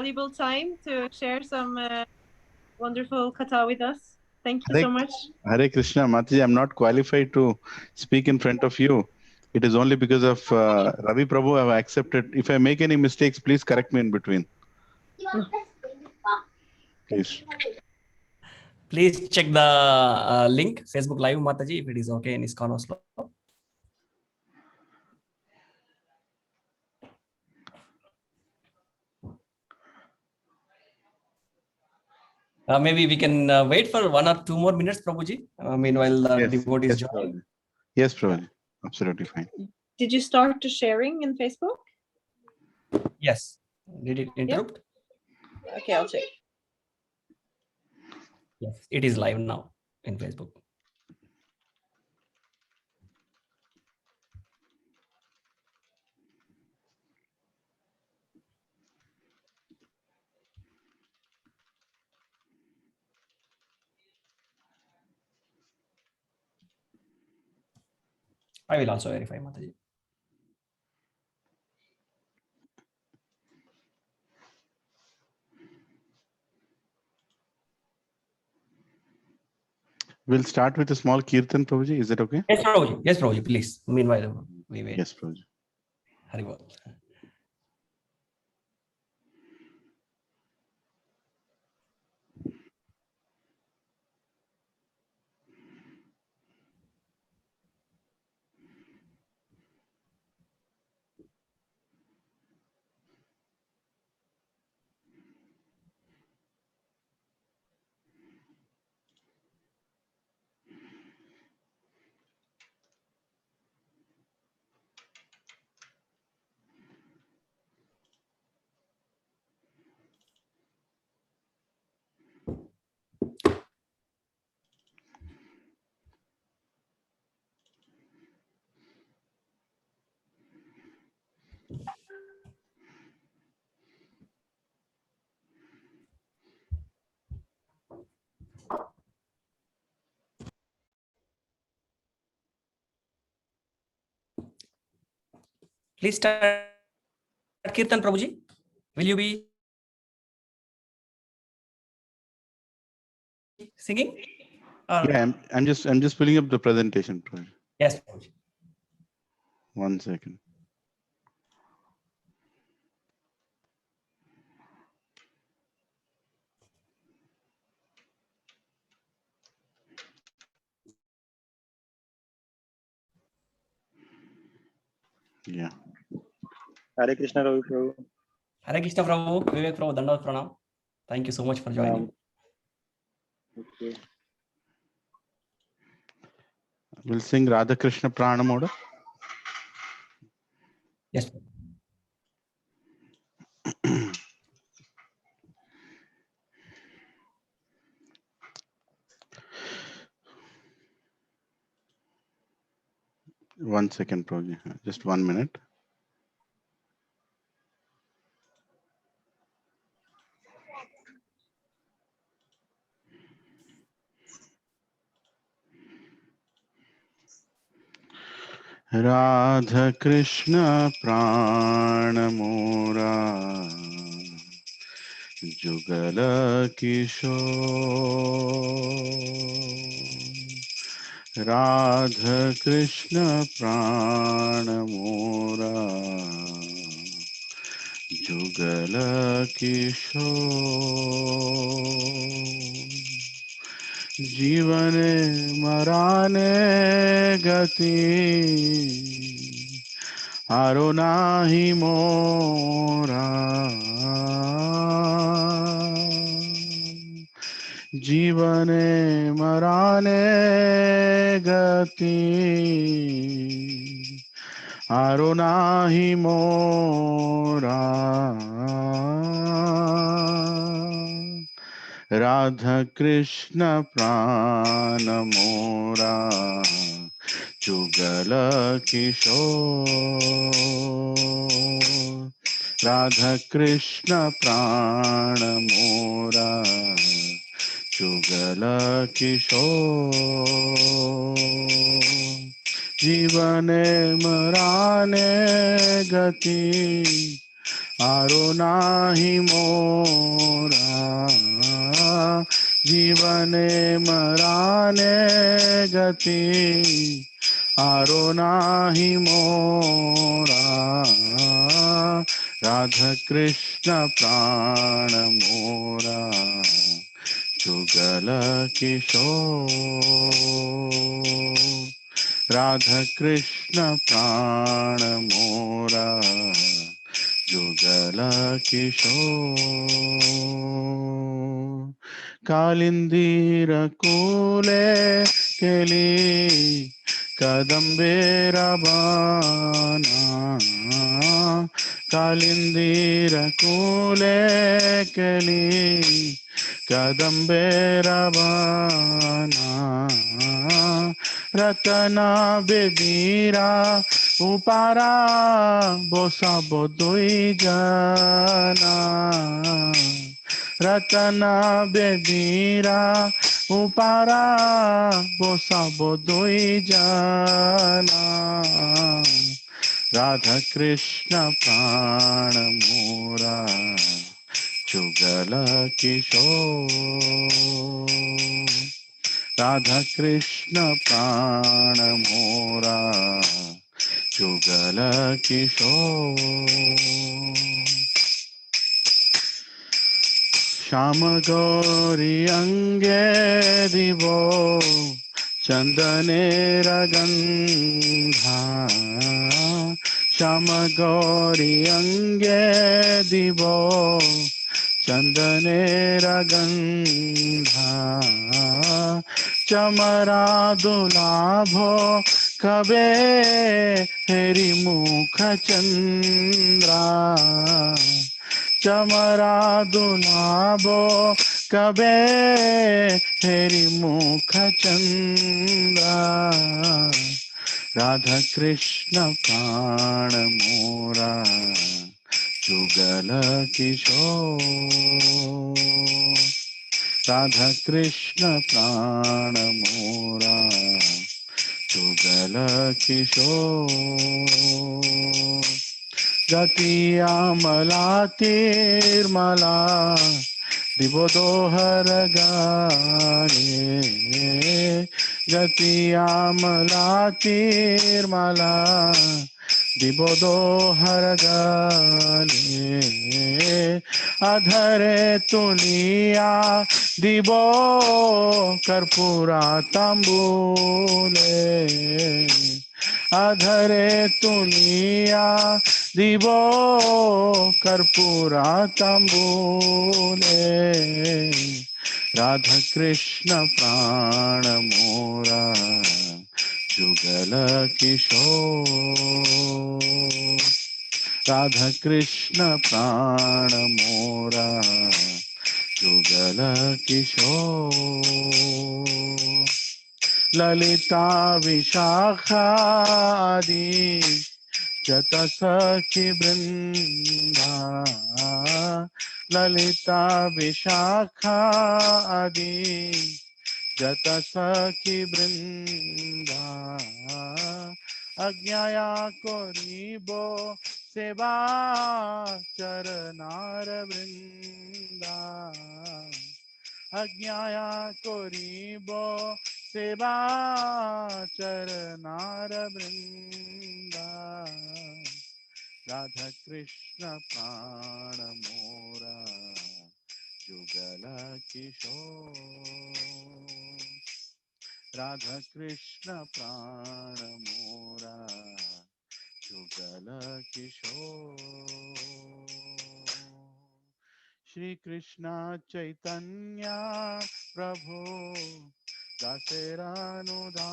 valuable time to share some wonderful katha with us. Thank you Hare, so much. Hare Krishna, Mataji, I'm not qualified to speak in front of you. It is only because of Ravi Prabhu I have accepted. If I make any mistakes, please correct me in between. Please. Please check the link, Facebook Live, Mataji, if it is okay in ISKCON Oslo. Maybe we can wait for 1 or 2 more minutes, Prabhuji. Meanwhile, the devotees join. Prabhuji. Yes, Prabhuji. Absolutely fine. Did you start the sharing in Facebook? Yes. Did it interrupt? Okay, I'll check. Yes, it is live now in Facebook. I will also verify, Mataji. We'll start with a small kirtan, Prabhuji. Is that okay? Yes, Prabhuji. Yes, Prabhuji, please. Meanwhile, we wait. Yes, Prabhuji. Hari Bol. Please start Kirtan, Prabhuji. Will you be singing? Yeah, I'm just pulling up the presentation, Prabhuji. Yes, Prabhuji. 1 second. Yeah. Hare Krishna, Ravi Prabhu. Hare Krishna, Prabhu. Vivek Prabhu, Dandavat Pranam. Thank you so much for joining. Okay. We'll sing Radha Krishna Pranam order. Yes. One second, Prabhuji. Just 1 minute. Radha Krishna Pranamora Jugala Kishore Radha Krishna Pranamora Jugala Kishore जीवने मराने गति आरो नाही मोरा जीवने मराने गति आरो नाही मोरा राधा कृष्ण प्राण मोरा जुगल किशोर राधा कृष्ण प्राण मोरा जुगल किशोर जीवन मराने गति आरो नाही मोरा जीवने मराने गति आरो नाही मोरा राधा कृष्ण प्राण मोरा जुगल किशोर राधा कृष्ण प्राण मोरा जुगल किशोर कालिंदीर कूले केली कदम्बेर बाना कालिंदीर कूले केली कदम्बेर बाना रतना बेदीरा उपारा बोसा बोदुई जाना रतना बेदीरा उपारा बोसा बोदुई जाना राधा कृष्ण प्राण मोरा जुगल किशोर राधा कृष्ण प्राण मोरा जुगल किशोर श्याम गौरी अंगे दिवो चंदनेर गंधा श्याम गौरी अंगे दिवो चंदनेर गंधा चमरा दुलाभो कबे हेरी मुख चंद्रा चमरा दुलाभो कबे हेरी मुख चंद्रा राधा कृष्ण प्राण मोरा जुगल किशोर राधा कृष्ण प्राण मोरा जुगल किशोर गतिया मला तिरमला दिवोदोहर गाने गतिया मला तिरमला दिवोदोहर गाने अधरे तुलिया दिवो कर्पूरा तंबूले अधरे तुलिया दिवो कर्पूरा तंबूले राधा कृष्ण प्राण मोरा जुगल किशोर राधा कृष्ण प्राण मोरा जुगल किशोर ललिता विशाखादि जत सखी वृंदा ललिता विशाखादि जत सखी वृंदा अज्ञाया कोरीबो सेवा चरनार वृंदा अज्ञाया कोरीबो सेवा चरनार वृंदा राधा कृष्ण प्राण मोरा जुगल किशोर राधा कृष्ण प्राण मोरा जुगल किशोर श्री कृष्ण चैतन्य प्रभु दासेरानुदास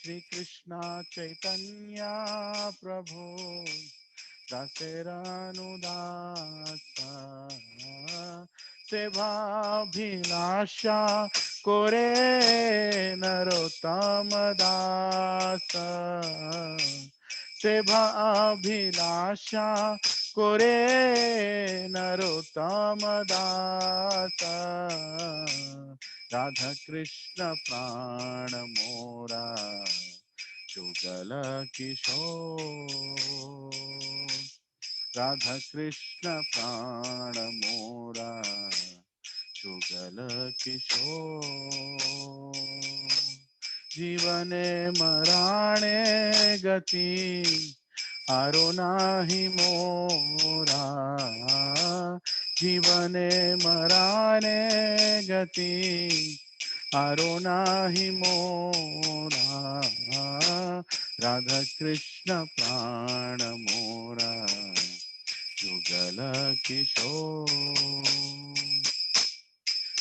श्री कृष्ण चैतन्य प्रभु दासेरानुदास सेवाभिलाषा कोरे नरोत्तम दास सेवाभिलाषा कोरे नरोत्तम दास राधा कृष्ण प्राण मोरा जुगल किशोर राधा कृष्ण प्राण मोरा जुगल किशोर जीवने मराणे गति आरो नाही मोरा जीवने मराणे गति आरो नाही मोरा राधा कृष्ण प्राण मोरा जुगल किशोर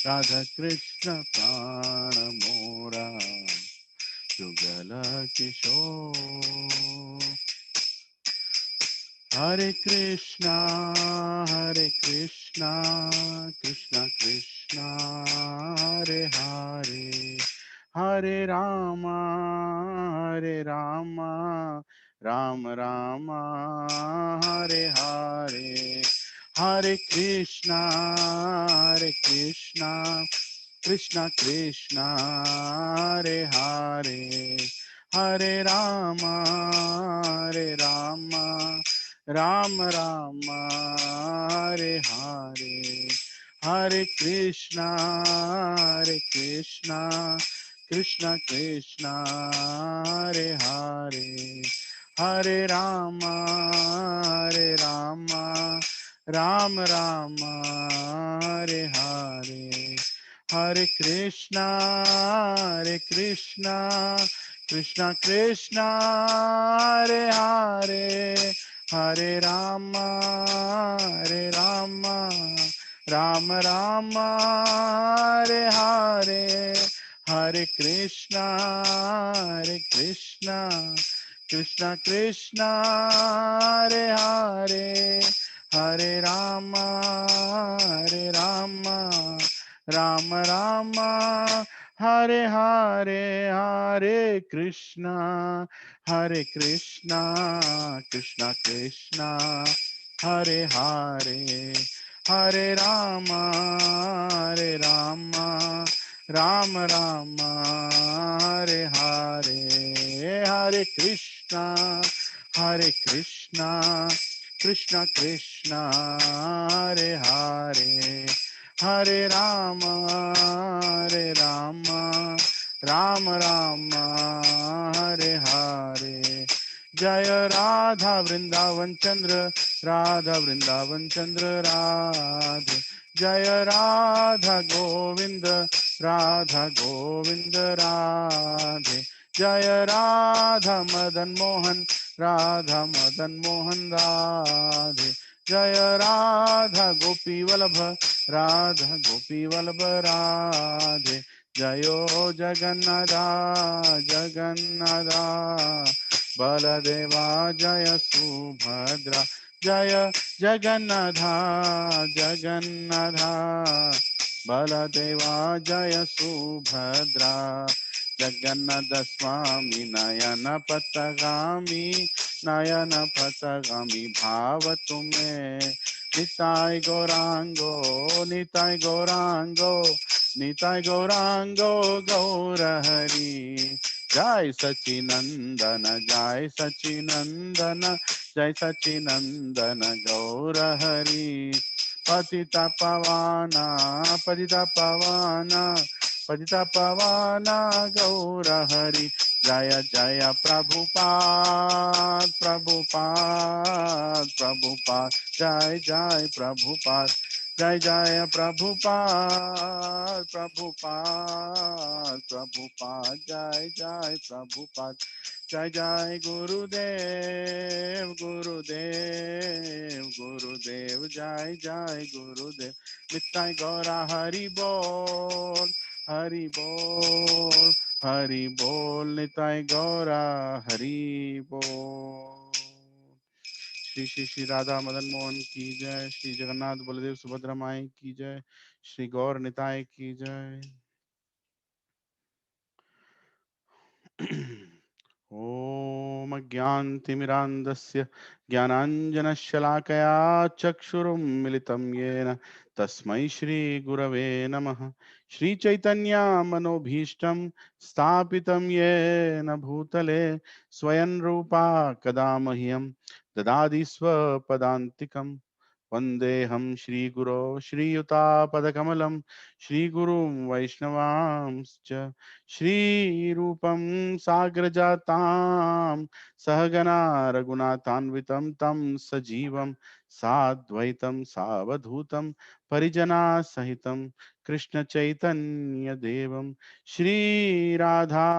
राधा कृष्ण प्राण मोरा जुगल किशोर हरे कृष्णा कृष्णा कृष्णा हरे हरे हरे रामा राम राम हरे हरे हरे कृष्णा कृष्णा कृष्णा हरे हरे हरे रामा राम राम हरे हरे हरे कृष्णा कृष्णा कृष्णा हरे हरे हरे राम राम राम हरे हरे हरे कृष्णा कृष्णा कृष्णा हरे हरे हरे राम राम राम हरे हरे हरे कृष्णा कृष्णा कृष्णा हरे हरे हरे राम राम राम हरे हरे हरे कृष्णा कृष्णा कृष्णा हरे हरे हरे राम राम राम हरे हरे हरे कृष्णा कृष्णा कृष्णा हरे हरे हरे राम राम राम हरे हरे जय राधा वृंदावन चंद्र राधा वृंदावन चंद्र राधे जय राधा गोविंद राधे जय राधा मदन मोहन राधे जय राधा गोपी वल्लभ राधे जयो जगन्नाथा बलदेवा जय सुभद्रा जय जगन्नाथा बलदेवा जय सुभद्रा जगन्नाथ स्वामी नयन पथगामी भाव तुम्हें निताय गौरांगो गौर हरि जय सचिनंदन गौर हरि पतिता पावना गौर हरि जय जय प्रभुपाद जय जय प्रभुपाद जय जय प्रभुपाद जय जय प्रभुपाद जय जय गुरुदेव जय जय गुरुदेव नित्य गौरा हरि बोल नित्य गौरा हरि बोल श्री श्री श्री राधा मदन मोहन की जय श्री जगन्नाथ बलदेव सुभद्रा माई की जय श्री गौर निताय की जय ॐ अज्ञानतिमिरान्धस्य ज्ञानाञ्जनशलाकया चक्षुरुन्मिलितं येन तस्मै श्रीगुरवे नमः। श्रीचैतन्यमनोभीष्टं स्थापितं येन भूतले स्वयं रूपा कदा मह्यं ददाति स्वपदान्तिकम्। वन्देऽहं श्रीगुरो श्रीयुतापदकमलं श्रीगुरुं वैष्णवांश्च श्रीरूपं साग्रजातां सहगना रघुनाथान्वितं तं सजीवं साद्वैतं सावधूतं परिजनासहितं कृष्णचैतन्यदेवं श्रीराधा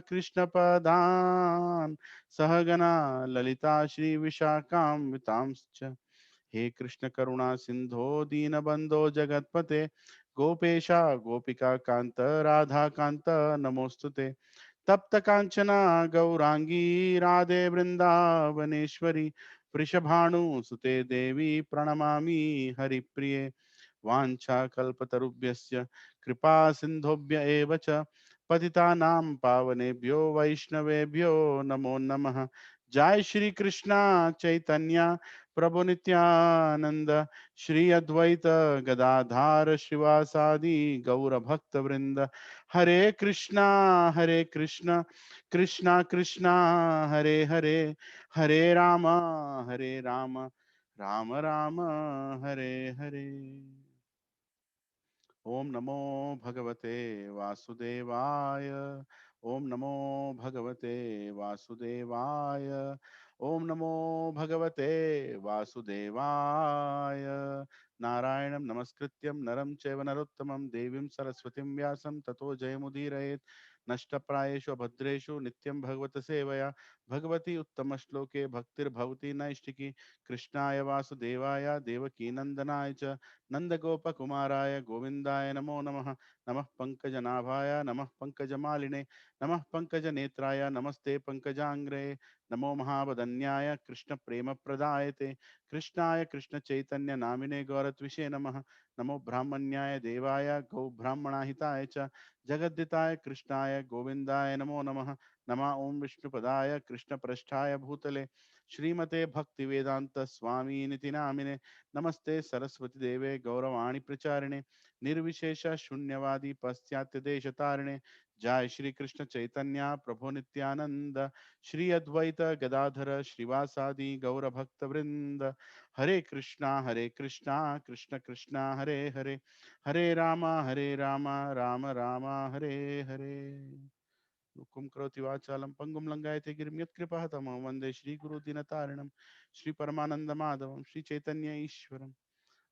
कृष्णपदान् सहगना ललिता श्रीविशाखान्वितांश्च। हे कृष्ण करुणा सिंधो दीनबंधो जगतपते गोपेशा गोपिका कांत राधा कांत नमोस्तुते। तप्त कांचना गौरांगी राधे वृंदावनेश्वरी वृषभानुसुते देवी प्रणमामि हरिप्रिये। वाञ्छाकल्पतरुभ्यश्च कृपा सिन्धुभ्य एव च पतितानां पावनेभ्यो वैष्णवेभ्यो नमो नमः। जय श्री कृष्णा चैतन्य प्रभु नित्यानंद श्री अद्वैत गदाधार श्रीवासादि गौर भक्त वृंद। हरे कृष्णा कृष्णा कृष्णा हरे हरे, हरे राम राम राम हरे हरे। ओम नमो भगवते वासुदेवाय। ओम नमो भगवते वासुदेवाय। ओम नमो भगवते वासुदेवाय। नारायणं नमस्कृत्यं नरं चैव नरोत्तमं देवीं सरस्वतीं व्यासं ततो जयमुदीरयेत्। नष्टप्रायेषु भद्रेषु नित्यं भगवत सेवया भगवती उत्तम श्लोके भक्तिर्भवती नैष्टिकी। कृष्णाय वासुदेवाय देवकीनंदनाय च नंदगोपकुमाराय गोविंदाय नमो नमः। नमः पंकजनाभाय नमः पंकजमालिने नमः पंकजनेत्राय नमस्ते पंकजांग्रे। नमो महावदन्याय कृष्ण प्रेम प्रदायते कृष्णाय कृष्ण चैतन्य नामिने गौरत्विषे नमः। नमो ब्राह्मण्याय देवाय गौ ब्राह्मणाहिताय च जगद्दिताय कृष्णाय गोविंदाय नमो नमः। नमः ओं विष्णुपदाय कृष्ण पृष्ठाय भूतले श्रीमते भक्ति वेदांत स्वामी निति नामिने। नमस्ते सरस्वती देवे गौरवाणी प्रचारिणे निर्विशेष शून्यवादी पाश्चात्य देश तारिणे। जय श्री कृष्ण चैतन्य प्रभु नित्यानंद श्री अद्वैत गदाधर श्रीवासादि गौर भक्त वृंद। हरे कृष्णा कृष्ण कृष्णा हरे हरे, हरे राम राम राम हरे हरे। दुःखं करोति वाचालं पङ्गुं लङ्घयते गिरिं यत्कृपातमं वन्दे श्रीगुरुदिनतारिणं श्रीपरमानन्दमाधवं श्रीचैतन्य ईश्वरम्।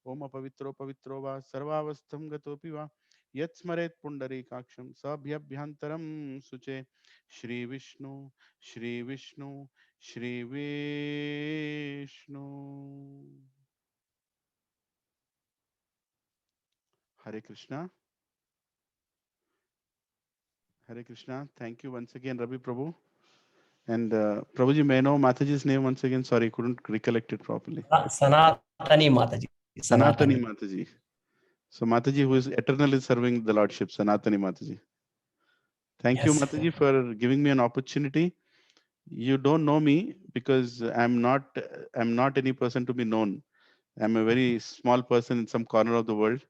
ओम अपवित्रो पवित्रो वा सर्वावस्थं गतोऽपि वा यत्स्मरेत् पुण्डरीकाक्षं सभ्यभ्यन्तरं शुचे। श्रीविष्णु श्रीविष्णु श्रीविष्णु। हरे Krishna, Hare Krishna. Thank you once again, Ravi Prabhu. And Prabhuji, may I know Mataji's name once again? Sorry, couldn't recollect it properly. Sanatani Mataji. Sanatani Mataji. So Mataji, who is eternally serving the Lordship, Sanatani Mataji. Thank you, Yes. Mataji, for giving me an opportunity. You don't know me because I'm not any person to be known. I'm a very small person in some corner of the world.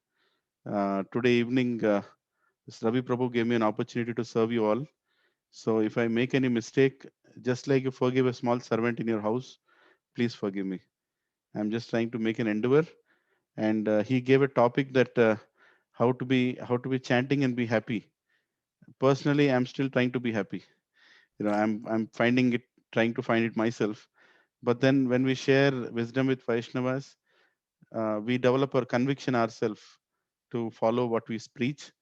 Today evening, Ravi Prabhu gave me an opportunity to serve you all. So if I make any mistake, just like you forgive a small servant in your house, please forgive me. I'm just trying to make an endeavor. And he gave a topic that how to be chanting and be happy. Personally, I'm still trying to be happy. I'm finding it, trying to find it myself. But then when we share wisdom with Vaishnavas, we develop our conviction ourselves to follow what we preach,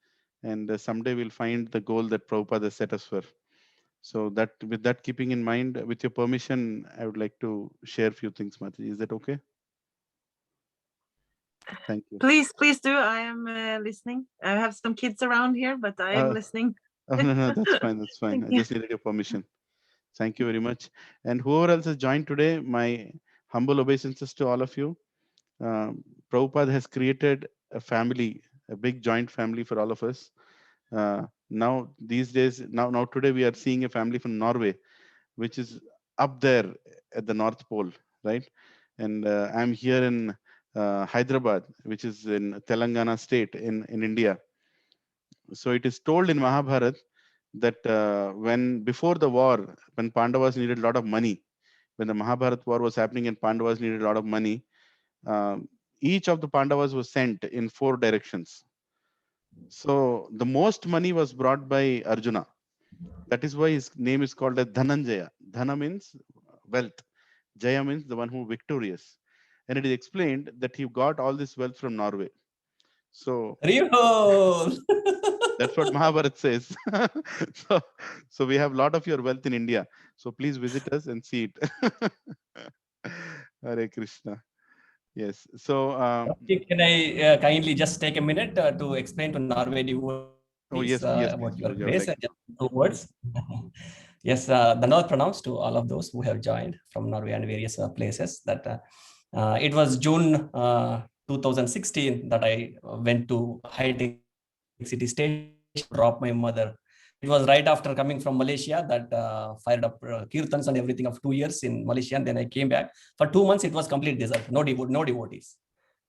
and someday we'll find the goal that Prabhupada has set us for. So that, with that keeping in mind, with your permission, I would like to share a few things, Mataji. Is that okay? Thank you. Please do. I am listening. I have some kids around here, but I am listening. Oh, no, that's fine. That's fine. Thank I you. just needed your permission. Thank you very much. And whoever else has joined today, my humble obeisances to all of you. Prabhupada has created a family, a big joint family for all of us. Now these days, now today we are seeing a family from Norway. which is up there at the North Pole, right? And I'm here in Hyderabad, which is in Telangana state in India. So it is told in Mahabharata that when before the war, when Pandavas needed a lot of money, when the Mahabharata war was happening and Pandavas needed a lot of money, each of the Pandavas was sent in 4 directions. So the most money was brought by Arjuna. That is why his name is called as Dhananjaya. Dhana means wealth. Jaya means the one who victorious. And it is explained that he got all this wealth from Norway. So Rihol. that's what Mahabharata says. so, so we have a lot of your wealth in India. So please visit us and see it. Hare Krishna. Yes. So, Can I kindly just take a minute to explain to Norway devotees oh yes, yes, about please. your You would grace like and to. just 2 words? Yes, Dhanavad pronouns to all of those who have joined from Norway and various places. That it was June 2016 that I went to High Tech City Station to drop my mother. It was right after coming from Malaysia that fired up kirtans and everything of 2 years in Malaysia. And then I came back. For 2 months, it was complete desert. No devotees.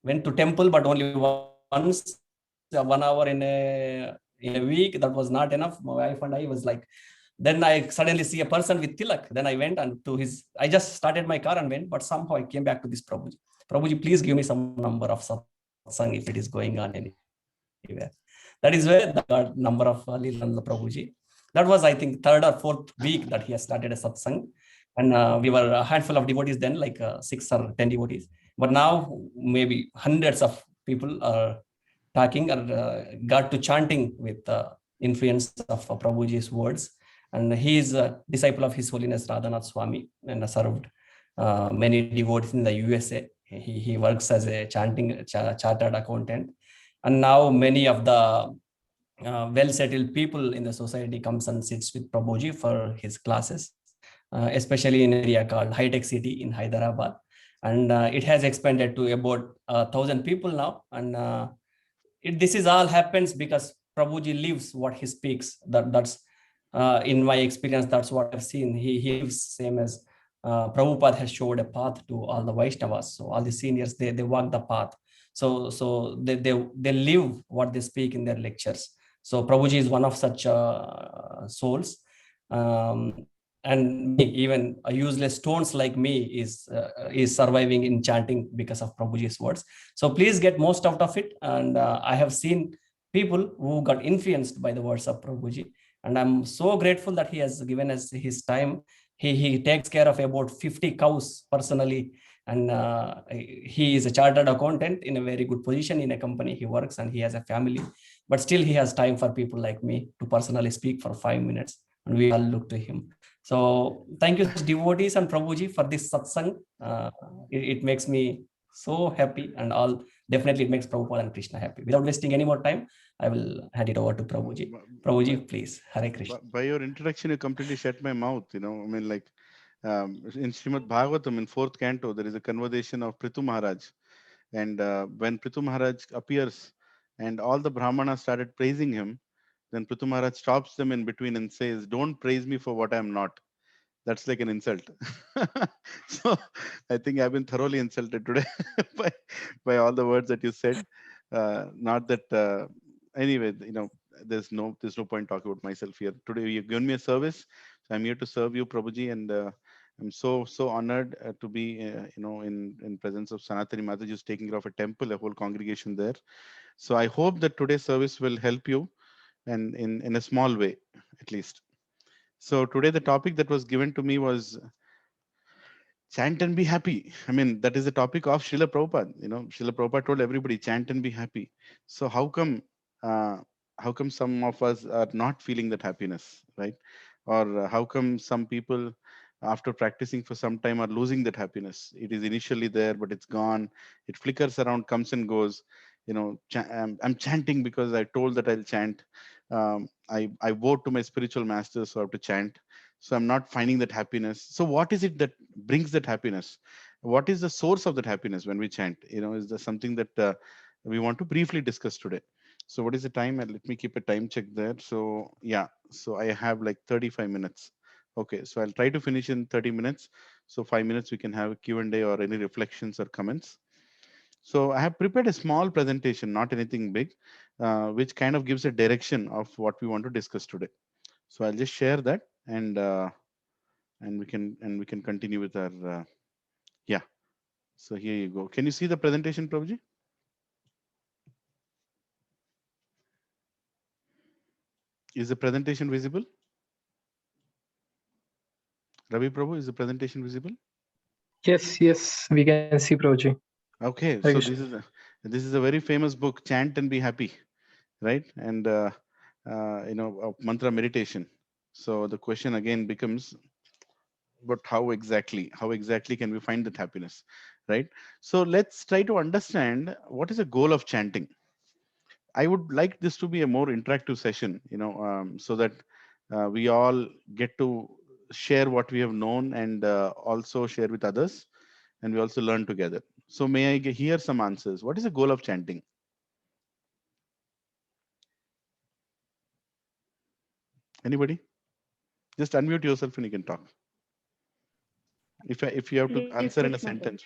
Went to temple, but only once, 1 hour in a week. That was not enough. My wife and I was like, then I suddenly see a person with tilak. Then I went and to his, I just started my car and went, but somehow I came back to this Prabhuji. Prabhuji, please give me some number of satsang if it is going on anywhere. That is where the number of Leelananda Prabhuji. That was, I think, 3rd or 4th week that he has started a satsang. And we were a handful of devotees then, like 6 or 10 devotees. But now maybe hundreds of people are talking or got to chanting with influence of Prabhuji's words. And he is a disciple of His Holiness Radhanath Swami and served many devotees in the USA. He works as a chartered accountant. And now many of the well-settled people in the society comes and sits with Prabhuji for his classes, especially in an area called High Tech City in Hyderabad. And it has expanded to about 1,000 people now. And this is all happens because Prabhuji lives what he speaks. That's in my experience, that's what I've seen. He lives same as Prabhupada has showed a path to all the Vaishnavas. So all the seniors, they walk the path. So they live what they speak in their lectures. So Prabhuji is one of such souls. And even a useless stones like me is surviving in chanting because of Prabhuji's words. So please get most out of it. And I have seen people who got influenced by the words of Prabhuji. And I'm so grateful that he has given us his time. He takes care of about 50 cows personally. And he is a chartered accountant in a very good position in a company he works, and he has a family. But still he has time for people like me to personally speak for 5 minutes. And we all look to him. So thank you, devotees and Prabhuji, for this satsang. It makes me so happy, and all definitely it makes Prabhupada and Krishna happy. Without wasting any more time, I will hand it over to Prabhuji. Prabhuji, please. Hare Krishna. By your introduction, you completely shut my mouth. I mean, like in Srimad Bhagavatam, in 4th canto, there is a conversation of Prithu Maharaj. And when Prithu Maharaj appears and all the Brahmanas started praising him, then Prithu Maharaj stops them in between and says, "Don't praise me for what I am not." That's like an insult. So I think I've been thoroughly insulted today by all the words that you said. Not that anyway, there's no point talking about myself here. Today you've given me a service, so I'm here to serve you, Prabhuji, and I'm so honored to be in presence of Sanatani Mataji, who's taking care of a temple, a whole congregation there. So I hope that today's service will help you, and in a small way at least. So today the topic that was given to me was chant and be happy. I mean, that is the topic of Srila Prabhupada. Srila Prabhupada told everybody, chant and be happy. So uh, how come some of us are not feeling that happiness, right? Or how come some people after practicing for some time are losing that happiness? It is initially there, but it's gone. It flickers around, comes and goes. I'm chanting because I told that I'll chant. I vote to my spiritual master, so I have to chant. So I'm not finding that happiness. So what is it that brings that happiness? What is the source of that happiness when we chant? Is there something that we want to briefly discuss today? So what is the time? And let me keep a time check there. So yeah, so I have like 35 minutes Okay, so I'll try to finish in 30 minutes. So 5 minutes we can have a Q&A or any reflections or comments. So I have prepared a small presentation, not anything big, which kind of gives a direction of what we want to discuss today. So I'll just share that, and we can continue with our yeah. So here you go. Can you see the presentation, Prabhuji? Is the presentation visible? Ravi Prabhu, is the presentation visible? Yes, yes, we can see Prabhuji. Okay, Hare so Krishna. this is a very famous book, Chant and Be Happy, right? And mantra meditation. So the question again becomes, but how exactly can we find that happiness, right? So let's try to understand what is the goal of chanting. I would like this to be a more interactive session, so that we all get to share what we have known, and also share with others, and we also learn together. So may I hear some answers? What is the goal of chanting? Anybody? Just unmute yourself and you can talk. If you have to Hare answer in a Krishna. sentence.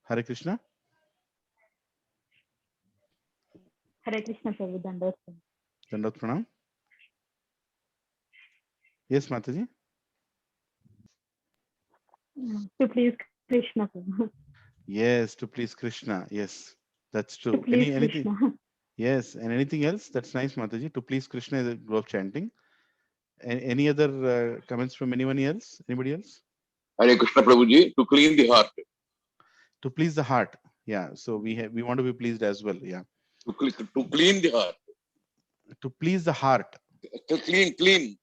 Hare Krishna. Hare Krishna Prabhu, Dandavat. Dandavat Pranam. Yes, Mataji. To please Krishna Prabhu. Yes, to please Krishna. Yes, that's To true. please Anything? Krishna. Yes, and anything else? That's nice, Mataji. To please Krishna is a goal of chanting. Any other comments from anyone else? Anybody else? Hare Krishna Prabhuji, to clean the heart. To please the heart. Yeah. So we want to be pleased as well. Yeah. To clean the heart. To please the heart. To clean.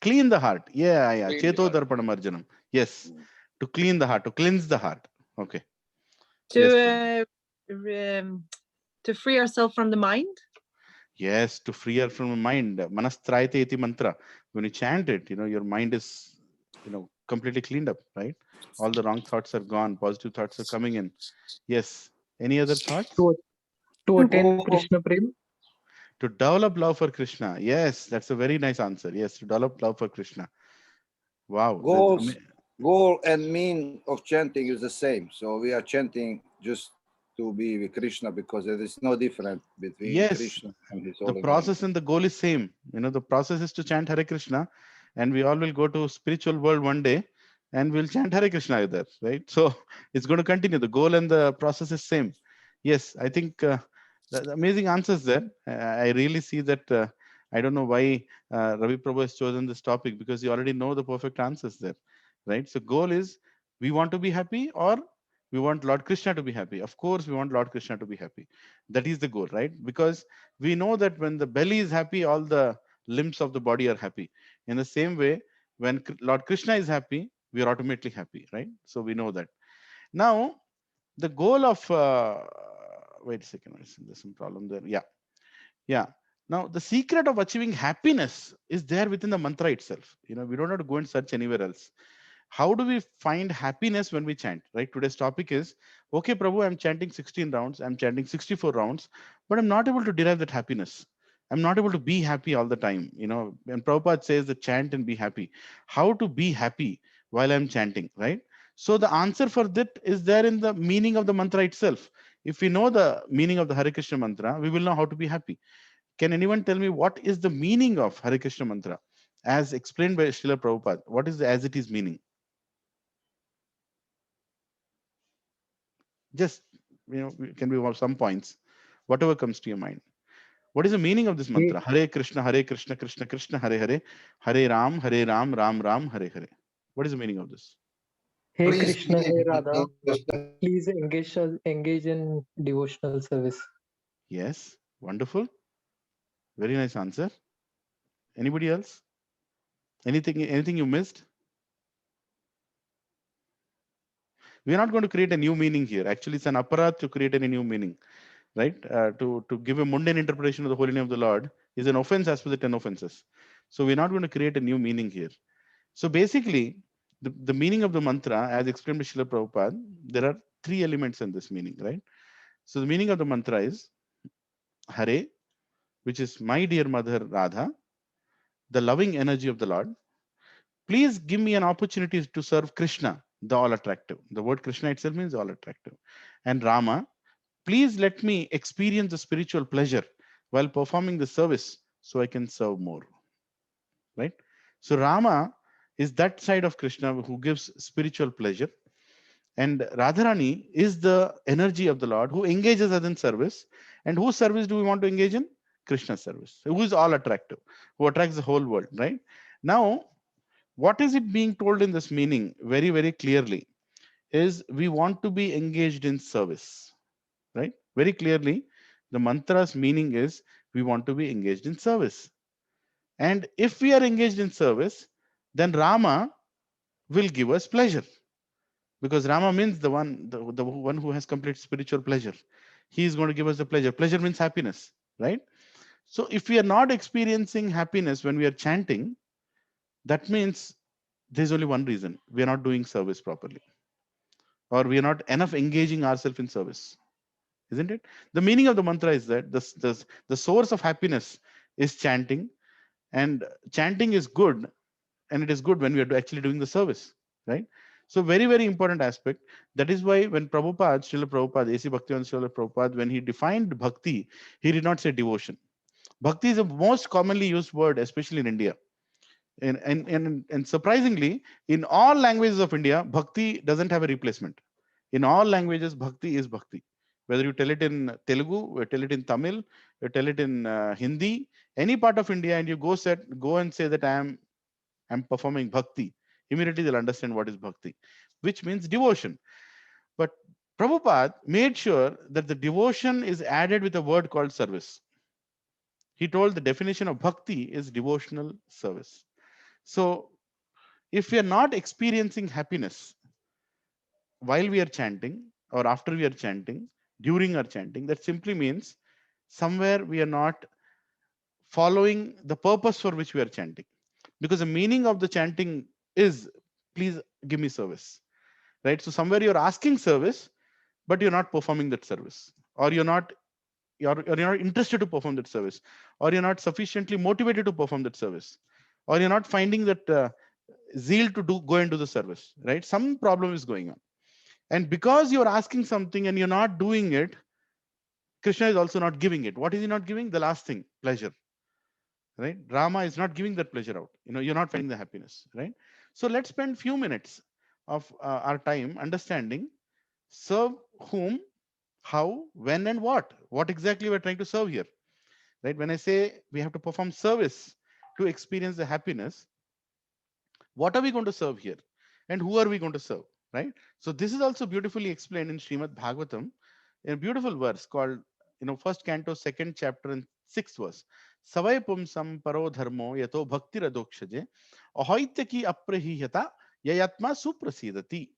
Clean the heart. Yeah. Clean the Cheto heart. Darpanamarjanam. Yes. To clean the heart. To cleanse the heart. Okay. To to free ourselves from the mind. Yes, to free her from the mind. Manastrayate iti mantra. When you chant it, your mind is, completely cleaned up, right? All the wrong thoughts are gone. Positive thoughts are coming in. Yes. Any other thoughts? To attain Krishna Prem. To develop love for Krishna. Yes, that's a very nice answer. Yes, to develop love for Krishna. Wow. Goal and mean of chanting is the same. So we are chanting just to be with Krishna, because there is no difference between Krishna and his holy the process and the goal is same. The process is to chant Hare Krishna, and we all will go to spiritual world one day, and we'll chant Hare Krishna there, right? So it's going to continue. The goal and the process is same. Yes, I think the amazing answers there. I really see that. I don't know why Ravi Prabhu has chosen this topic, because you already know the perfect answers there, right? So goal is, we want to be happy, or we want Lord Krishna to be happy. Of course, we want Lord Krishna to be happy. That is the goal, right? Because we know that when the belly is happy, all the limbs of the body are happy. In the same way, when Lord Krishna is happy, we are automatically happy, right? So we know that. Now, the goal of wait a second, there's some problem there. Yeah. Now, the secret of achieving happiness is there within the mantra itself. We don't have to go and search anywhere else. How do we find happiness when we chant, right? Today's topic is, okay, Prabhu, I'm chanting 16 rounds, I'm chanting 64 rounds, but I'm not able to derive that happiness. I'm not able to be happy all the time. And Prabhupada says that chant and be happy. How to be happy while I'm chanting, right? So the answer for that is there in the meaning of the mantra itself. If we know the meaning of the Hare Krishna mantra, we will know how to be happy. Can anyone tell me what is the meaning of Hare Krishna mantra as explained by Srila Prabhupada? What is the as it is meaning? Just, can be some points, whatever comes to your mind. What is the meaning of this mantra? Hare Krishna, Krishna Krishna, Hare Hare, Hare Ram, Ram Ram, Hare Hare. What is the meaning of this? Hey Please Krishna, hey Radha, Krishna. please engage in devotional service. Yes, wonderful. Very nice answer. Anybody else? Anything you missed? We are not going to create a new meaning here. Actually, it's an aparat to create any new meaning, right? To give a mundane interpretation of the holy name of the Lord is an offense as per the 10 offenses. So we're not going to create a new meaning here. So basically, the meaning of the mantra, as explained by Srila Prabhupada, there are 3 elements in this meaning, right? So the meaning of the mantra is Hare, which is my dear mother Radha, the loving energy of the Lord, please give me an opportunity to serve Krishna, the all attractive. The word Krishna itself means all attractive. And Rama, please let me experience the spiritual pleasure while performing the service so I can serve more. Right? So Rama is that side of Krishna who gives spiritual pleasure. And Radharani is the energy of the Lord who engages us in service. And whose service do we want to engage in? Krishna's service. Who is all attractive, who attracts the whole world, right? Now, what is it being told in this meaning very, very clearly is we want to be engaged in service, right? Very clearly, the mantra's meaning is we want to be engaged in service. And if we are engaged in service, then Rama will give us pleasure. Because Rama means the one who has complete spiritual pleasure. He is going to give us the pleasure. Pleasure means happiness, right? So if we are not experiencing happiness when we are chanting, that means there's only one reason: we are not doing service properly, or we are not enough engaging ourselves in service, isn't it? The meaning of the mantra is that the source of happiness is chanting, and chanting is good, and it is good when we are actually doing the service, right? So very, very important aspect. That is why when Prabhupada, Srila Prabhupada, A.C. Bhaktivinoda Srila Prabhupada, when he defined bhakti, he did not say devotion. Bhakti is the most commonly used word, especially in India. And surprisingly, in all languages of India, bhakti doesn't have a replacement. In all languages, bhakti is bhakti. Whether you tell it in Telugu, you tell it in Tamil, you tell it in Hindi, any part of India, and you go and say that I'm performing bhakti, immediately they'll understand what is bhakti, which means devotion. But Prabhupada made sure that the devotion is added with a word called service. He told the definition of bhakti is devotional service. So if we are not experiencing happiness while we are chanting or after we are chanting, during our chanting, that simply means somewhere we are not following the purpose for which we are chanting. Because the meaning of the chanting is, please give me service, right? So somewhere you're asking service, but you're not performing that service, or you're not interested to perform that service, or you're not sufficiently motivated to perform that service, or you're not finding that zeal to go and do the service, right? Some problem is going on. And because you're asking something and you're not doing it, Krishna is also not giving it. What is he not giving? The last thing, pleasure, right? Rama is not giving that pleasure out. You're not finding the happiness, right? So let's spend few minutes of our time understanding serve whom, how, when, and what. What exactly we're trying to serve here, right? When I say we have to perform service to experience the happiness, what are we going to serve here? And who are we going to serve, right? So this is also beautifully explained in Srimad Bhagavatam in a beautiful verse called, first canto, second chapter and sixth verse. Savai pumsam paro dharmo yato bhakti radokshaje ahoityaki aprahiyata yayatma suprasidati.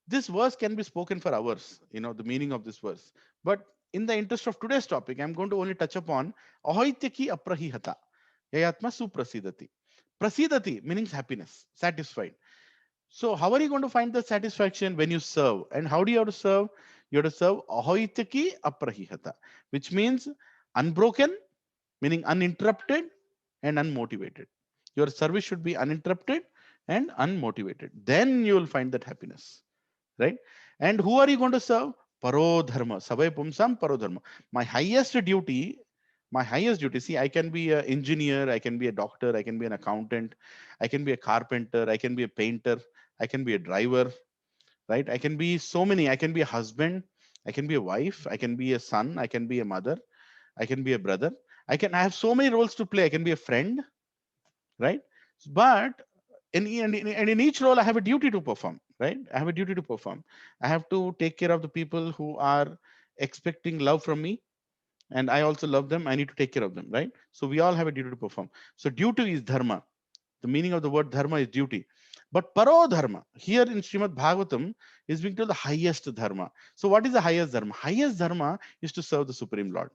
This verse can be spoken for hours, the meaning of this verse. But in the interest of today's topic, I'm going to only touch upon ahoityaki aprahihata yayatma suprasidati. Prasidati meaning happiness, satisfied. So how are you going to find the satisfaction? When you serve. And how do you have to serve? You have to serve ahoityaki aprahihata, which means unbroken, meaning uninterrupted and unmotivated. Your service should be uninterrupted and unmotivated. Then you will find that happiness, right? And who are you going to serve? Parodharma, savai pumsam parodharma. My highest duty, see, I can be an engineer, I can be a doctor, I can be an accountant, I can be a carpenter, I can be a painter, I can be a driver, right? I can be so many. I can be a husband, I can be a wife, I can be a son, I can be a mother, I can be a brother. I have so many roles to play. I can be a friend, right? But in each role, I have a duty to perform, right? I have a duty to perform. I have to take care of the people who are expecting love from me, and I also love them. I need to take care of them, right? So we all have a duty to perform. So duty is dharma. The meaning of the word dharma is duty. But paro dharma here in Srimad Bhagavatam is being told the highest dharma. So what is the highest dharma? Highest dharma is to serve the Supreme Lord.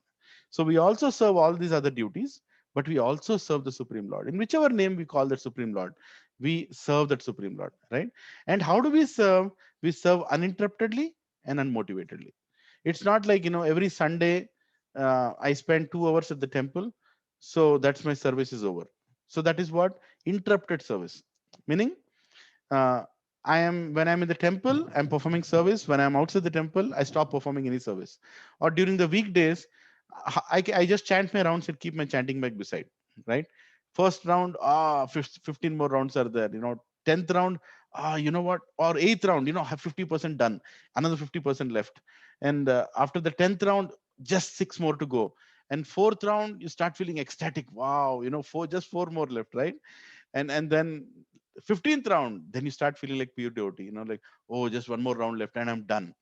So we also serve all these other duties, but we also serve the Supreme Lord. In whichever name we call that Supreme Lord, we serve that Supreme Lord, right? And how do we serve? We serve uninterruptedly and unmotivatedly. It's not like, every Sunday I spend 2 hours at the temple, so that's my service is over. So that is what interrupted service. Meaning, when I'm in the temple, I'm performing service. When I'm outside the temple, I stop performing any service. Or during the weekdays, I just chant my rounds and keep my chanting bag beside, right? First round, 15 more rounds are there. 10th round, you know what? Or 8th round, have 50% done, another 50% left. And after the 10th round, just 6 more to go. And 4th round, you start feeling ecstatic. Wow, just 4 more left, right? And then 15th round, then you start feeling like pure devotee, like, oh, just one more round left and I'm done,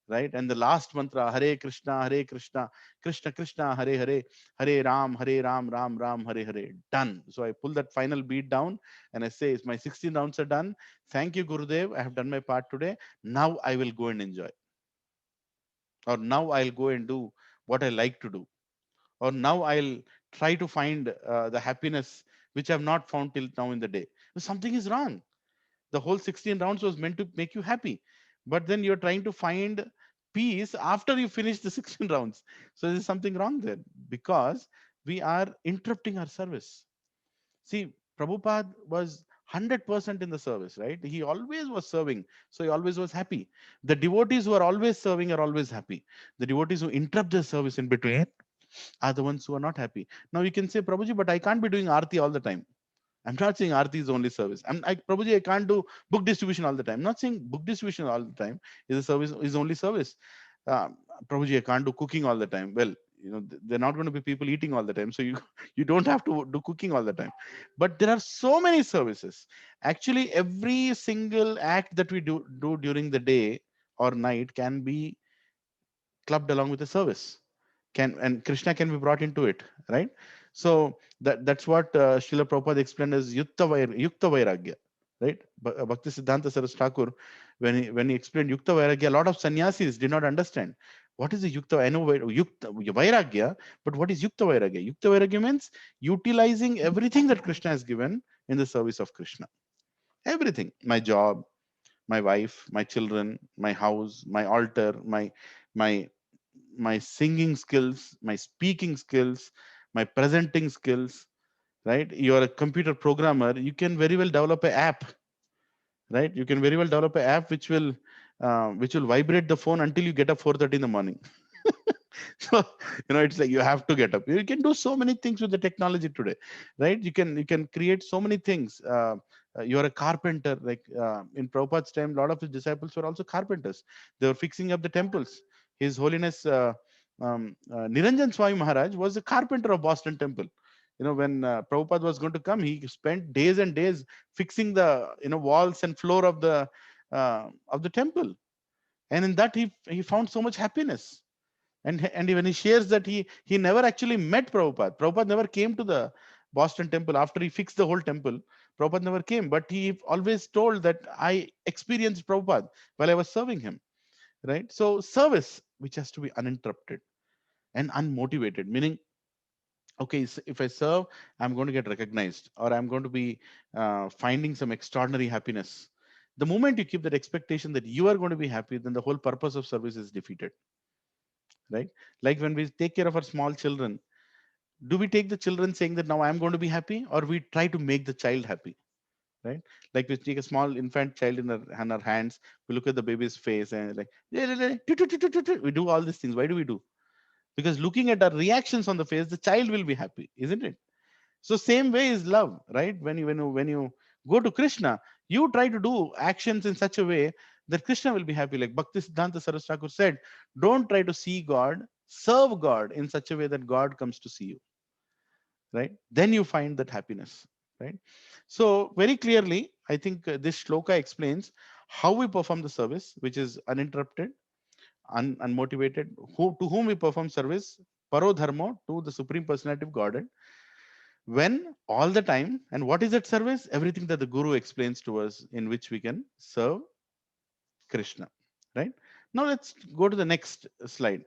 right? And the last mantra, Hare Krishna, Hare Krishna, Krishna Krishna, Hare Hare, Hare Ram, Ram Ram, Hare Hare. Done. So I pull that final beat down and I say, my 16 rounds are done. Thank you, Gurudev. I have done my part today. Now I will go and enjoy. Or now I'll go and do what I like to do. Or now I'll try to find the happiness which I've not found till now in the day. Something is wrong. The whole 16 rounds was meant to make you happy, but then you're trying to find peace after you finish the 16 rounds. So there's something wrong there, because we are interrupting our service. See, Prabhupada was 100% in the service, right? He always was serving, so he always was happy. The devotees who are always serving are always happy. The devotees who interrupt their service in between are the ones who are not happy. Now you can say, Prabhuji, but I can't be doing arti all the time. I'm not saying Aarti is only service. Prabhuji, I can't do book distribution all the time. I'm not saying book distribution all the time is a service, is only service. Prabhuji, I can't do cooking all the time. Well, they're not going to be people eating all the time. So you don't have to do cooking all the time. But there are so many services. Actually, every single act that we do during the day or night can be clubbed along with a service. And Krishna can be brought into it, right? So that's what Srila Prabhupada explained as Yukta Vairagya, right? Bhakti Siddhanta Saraswati Thakur, when he explained Yukta Vairagya, a lot of sannyasis did not understand what is the Yukta. I know Yukta Vairagya, but what is Yukta Vairagya? Yukta Vairagya means utilizing everything that Krishna has given in the service of Krishna. Everything, my job, my wife, my children, my house, my altar, my singing skills, my speaking skills, my presenting skills, right? You're a computer programmer, you can very well develop an app, right? You can very well develop an app which will vibrate the phone until you get up 4:30 in the morning. So it's like you have to get up. You can do so many things with the technology today, right? You can create so many things. You're a carpenter, like in Prabhupada's time, a lot of his disciples were also carpenters. They were fixing up the temples. His Holiness Niranjan Swami Maharaj was a carpenter of Boston Temple. When Prabhupada was going to come, he spent days and days fixing the walls and floor of the temple, and in that he found so much happiness. And when he shares that he never actually met Prabhupada. Prabhupada never came to the Boston Temple after he fixed the whole temple. Prabhupada never came, but he always told that I experienced Prabhupada while I was serving him, right? So service which has to be uninterrupted and unmotivated, meaning, okay, so if I serve, I'm going to get recognized, or I'm going to be finding some extraordinary happiness. The moment you keep that expectation that you are going to be happy, then the whole purpose of service is defeated, right? Like when we take care of our small children, do we take the children saying that now I'm going to be happy, or we try to make the child happy, right? Like we take a small infant child in our hands, we look at the baby's face and like, we do all these things. Why do we do? Because looking at our reactions on the face, the child will be happy, isn't it? So same way is love, right? When you go to Krishna, you try to do actions in such a way that Krishna will be happy. Like Bhakti Siddhanta Saraswati Thakur said, don't try to see God, serve God in such a way that God comes to see you, right? Then you find that happiness, right? So very clearly, I think this shloka explains how we perform the service, which is uninterrupted, unmotivated, to whom we perform service, paro dharmo, to the Supreme Personality of Godhead, when all the time. And what is that service? Everything that the Guru explains to us, in which we can serve Krishna, right? Now let's go to the next slide.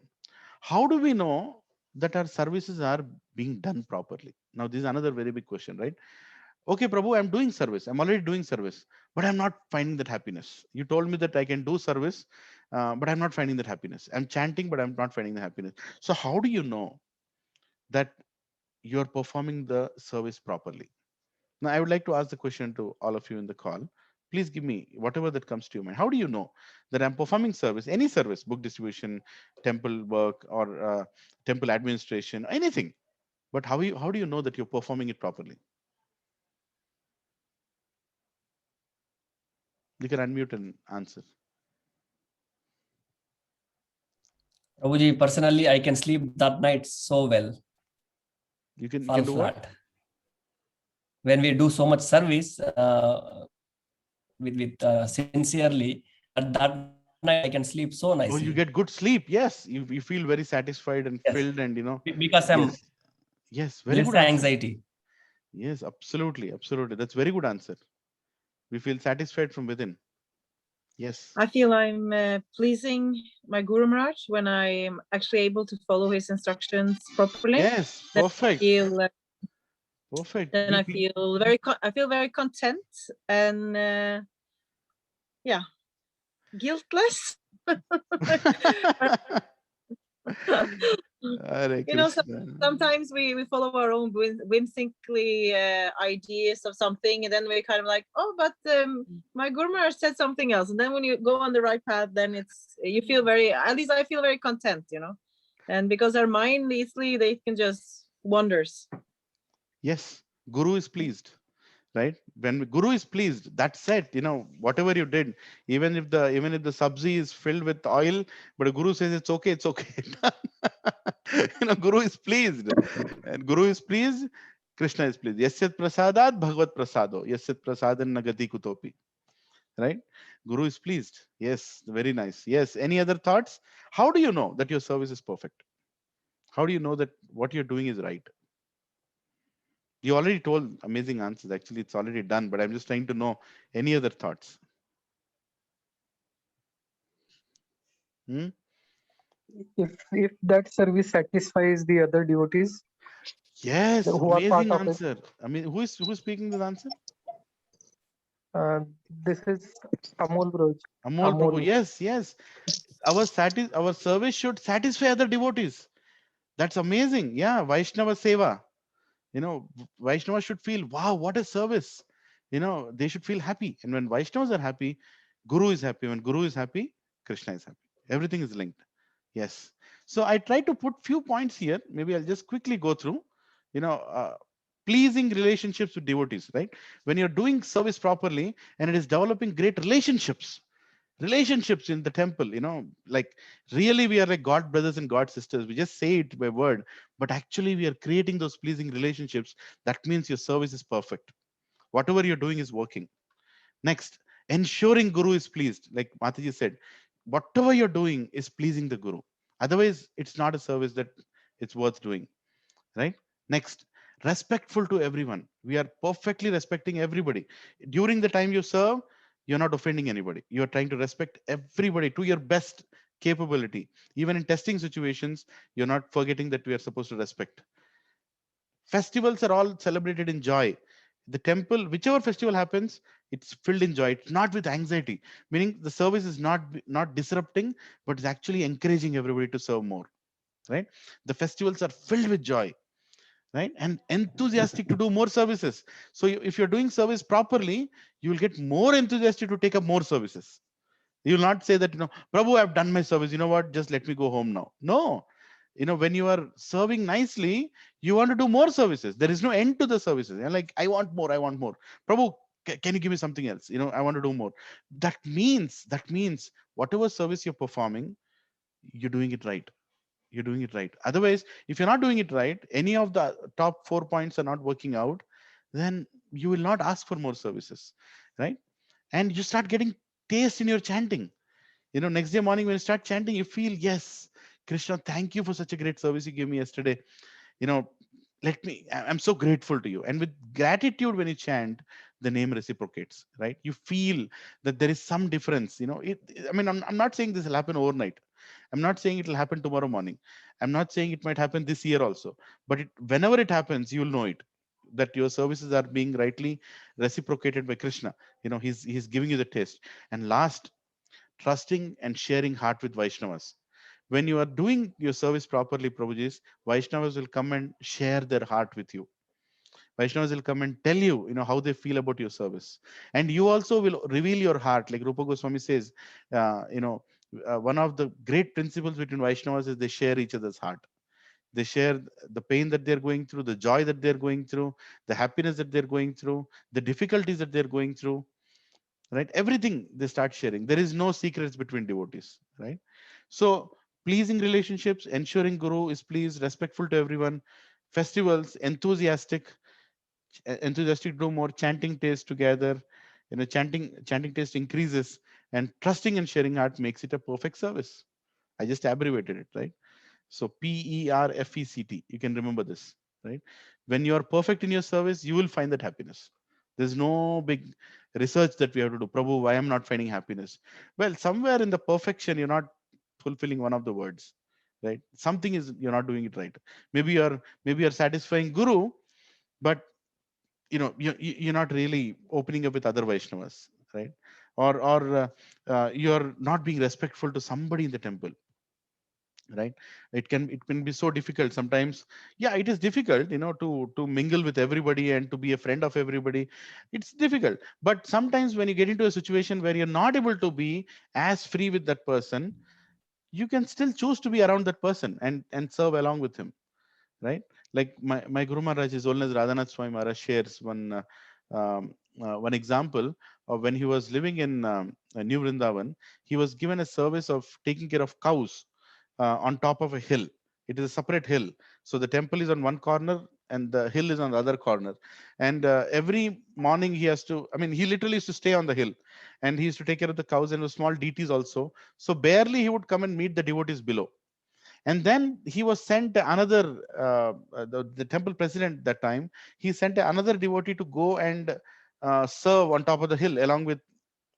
How do we know that our services are being done properly? Now this is another very big question, right? Okay, Prabhu, I'm doing service, I'm already doing service, but I'm not finding that happiness. You told me that I can do service, but I'm not finding that happiness. I'm chanting, but I'm not finding the happiness. So how do you know that you're performing the service properly? Now, I would like to ask the question to all of you in the call. Please give me whatever that comes to your mind. How do you know that I'm performing service, any service, book distribution, temple work, or temple administration, anything? But how do you know that you're performing it properly? You can unmute and answer. Prabhuji, personally, I can sleep that night so well. You can Fall do what? flat. When we do so much service with sincerely, at that night I can sleep so nicely. Oh, you get good sleep. Yes, you feel very satisfied and Yes. filled, and Because I'm yes, very less good answer. anxiety. Yes, absolutely, absolutely. That's very good answer. We feel satisfied from within. Yes. I feel I'm pleasing my Guru Maharaj when I'm actually able to follow his instructions properly. Yes, perfect. Perfect. Then I feel very content and yeah, guiltless. Sometimes we follow our own whimsically ideas of something, and then we kind of like, oh, but my Guru Maharaj said something else. And then when you go on the right path, then you feel at least I feel very content, and because our mind easily, they can just wanders. Yes, Guru is pleased, right? When Guru is pleased, that's it. Whatever you did, even if the sabzi is filled with oil, but a Guru says it's okay, it's okay. Guru is pleased, and Guru is pleased. Krishna is pleased. Yasyat prasadat bhagavad prasado. Yasyat prasadan nagati kutopi. Right? Guru is pleased. Yes, very nice. Yes. Any other thoughts? How do you know that your service is perfect? How do you know that what you're doing is right? You already told amazing answers. Actually, it's already done, but I'm just trying to know any other thoughts. If that service satisfies the other devotees. Yes, who amazing answer. I mean, who's speaking this answer? This is Amol Broj. Amol Prabhu. Yes. Our service should satisfy other devotees. That's amazing. Yeah, Vaishnava Seva. Vaishnava should feel, wow, what a service. They should feel happy. And when Vaishnavas are happy, Guru is happy. When Guru is happy, Krishna is happy. Everything is linked. Yes. So I try to put few points here. Maybe I'll just quickly go through. Pleasing relationships with devotees, right? When you're doing service properly and it is developing great relationships in the temple, like really we are like God brothers and God sisters. We just say it by word, but actually we are creating those pleasing relationships. That means your service is perfect. Whatever you're doing is working. Next, ensuring Guru is pleased. Like Mataji said, whatever you're doing is pleasing the Guru. Otherwise, it's not a service that it's worth doing, right? Next, respectful to everyone. We are perfectly respecting everybody. During the time you serve, you're not offending anybody. You're trying to respect everybody to your best capability. Even in testing situations, you're not forgetting that we are supposed to respect. Festivals are all celebrated in joy. The temple, whichever festival happens, it's filled in joy. It's not with anxiety, meaning the service is not disrupting, but it's actually encouraging everybody to serve more, right? The festivals are filled with joy, right? And enthusiastic to do more services. So if you're doing service properly, you will get more enthusiastic to take up more services. You will not say that, Prabhu, I've done my service. You know what? Just let me go home now. No. When you are serving nicely, you want to do more services. There is no end to the services. You're like, I want more. Prabhu, can you give me something else? I want to do more. That means whatever service you're performing, you're doing it right. You're doing it right. Otherwise, if you're not doing it right, any of the top 4 points are not working out, then you will not ask for more services, right? And you start getting taste in your chanting. Next day morning when you start chanting, you feel, yes, Krishna, thank you for such a great service you gave me yesterday. I'm so grateful to you. And with gratitude, when you chant, the name reciprocates, right? You feel that there is some difference. I'm not saying this will happen overnight. I'm not saying it will happen tomorrow morning. I'm not saying it might happen this year also. But whenever it happens, you'll know it, that your services are being rightly reciprocated by Krishna. He's giving you the taste. And last, trusting and sharing heart with Vaishnavas. When you are doing your service properly, Prabhujis, Vaishnavas will come and share their heart with you. Vaishnavas will come and tell you, how they feel about your service. And you also will reveal your heart. Like Rupa Goswami says, one of the great principles between Vaishnavas is they share each other's heart. They share the pain that they're going through, the joy that they're going through, the happiness that they're going through, the difficulties that they're going through, right? Everything they start sharing. There is no secrets between devotees, right? So pleasing relationships, ensuring Guru is pleased, respectful to everyone, festivals, enthusiastic do more, chanting taste together, chanting taste increases, and trusting and sharing heart makes it a perfect service. I just abbreviated it, right? So PERFECT, you can remember this, right? When you are perfect in your service, you will find that happiness. There's no big research that we have to do. Prabhu, why I'm not finding happiness? Well, somewhere in the perfection, you're not fulfilling one of the words, right? Something is, you're not doing it right. Maybe you're satisfying Guru, but you're not really opening up with other Vaishnavas, right? Or you're not being respectful to somebody in the temple, right? It can be so difficult sometimes. Yeah, it is difficult, to mingle with everybody and to be a friend of everybody. It's difficult. But sometimes when you get into a situation where you're not able to be as free with that person, you can still choose to be around that person and serve along with him, right? Like my Guru Maharaj, His Holiness Radhanath Swami Maharaj, shares one example of when he was living in New Vrindavan. He was given a service of taking care of cows on top of a hill. It is a separate hill. So the temple is on one corner and the hill is on the other corner. And every morning he has to, he literally used to stay on the hill, and he used to take care of the cows and the small deities also. So barely he would come and meet the devotees below. And then he was sent another, the temple president that time, he sent another devotee to go and serve on top of the hill along with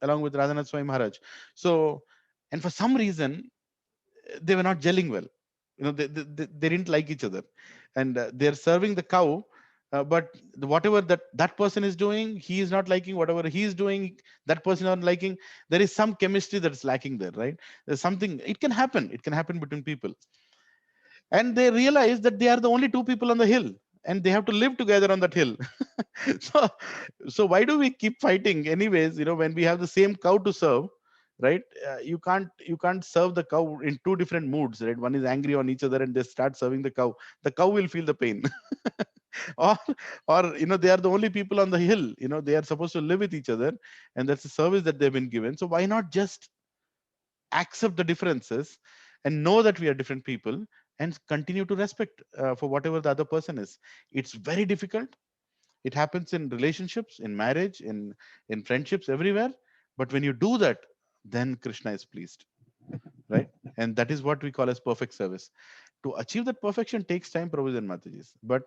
Radhanath Swami Maharaj. So, and for some reason, they were not gelling well. They didn't like each other, and they're serving the cow, but whatever that person is doing, he is not liking. Whatever he is doing, that person not liking. There is some chemistry that's lacking there, right? There's something. It can happen between people, and they realize that they are the only two people on the hill, and they have to live together on that hill. so so why do we keep fighting anyways, when we have the same cow to serve, right? You can't serve the cow in two different moods, right? One is angry on each other and they start serving the cow will feel the pain. or they are the only people on the hill, they are supposed to live with each other, and that's a service that they've been given. So why not just accept the differences and know that we are different people and continue to respect for whatever the other person is? It's very difficult. It happens in relationships, in marriage, in friendships, everywhere. But when you do that, then Krishna is pleased, right? And that is what we call as perfect service. To achieve that perfection takes time, Prabhuji and Matajis. But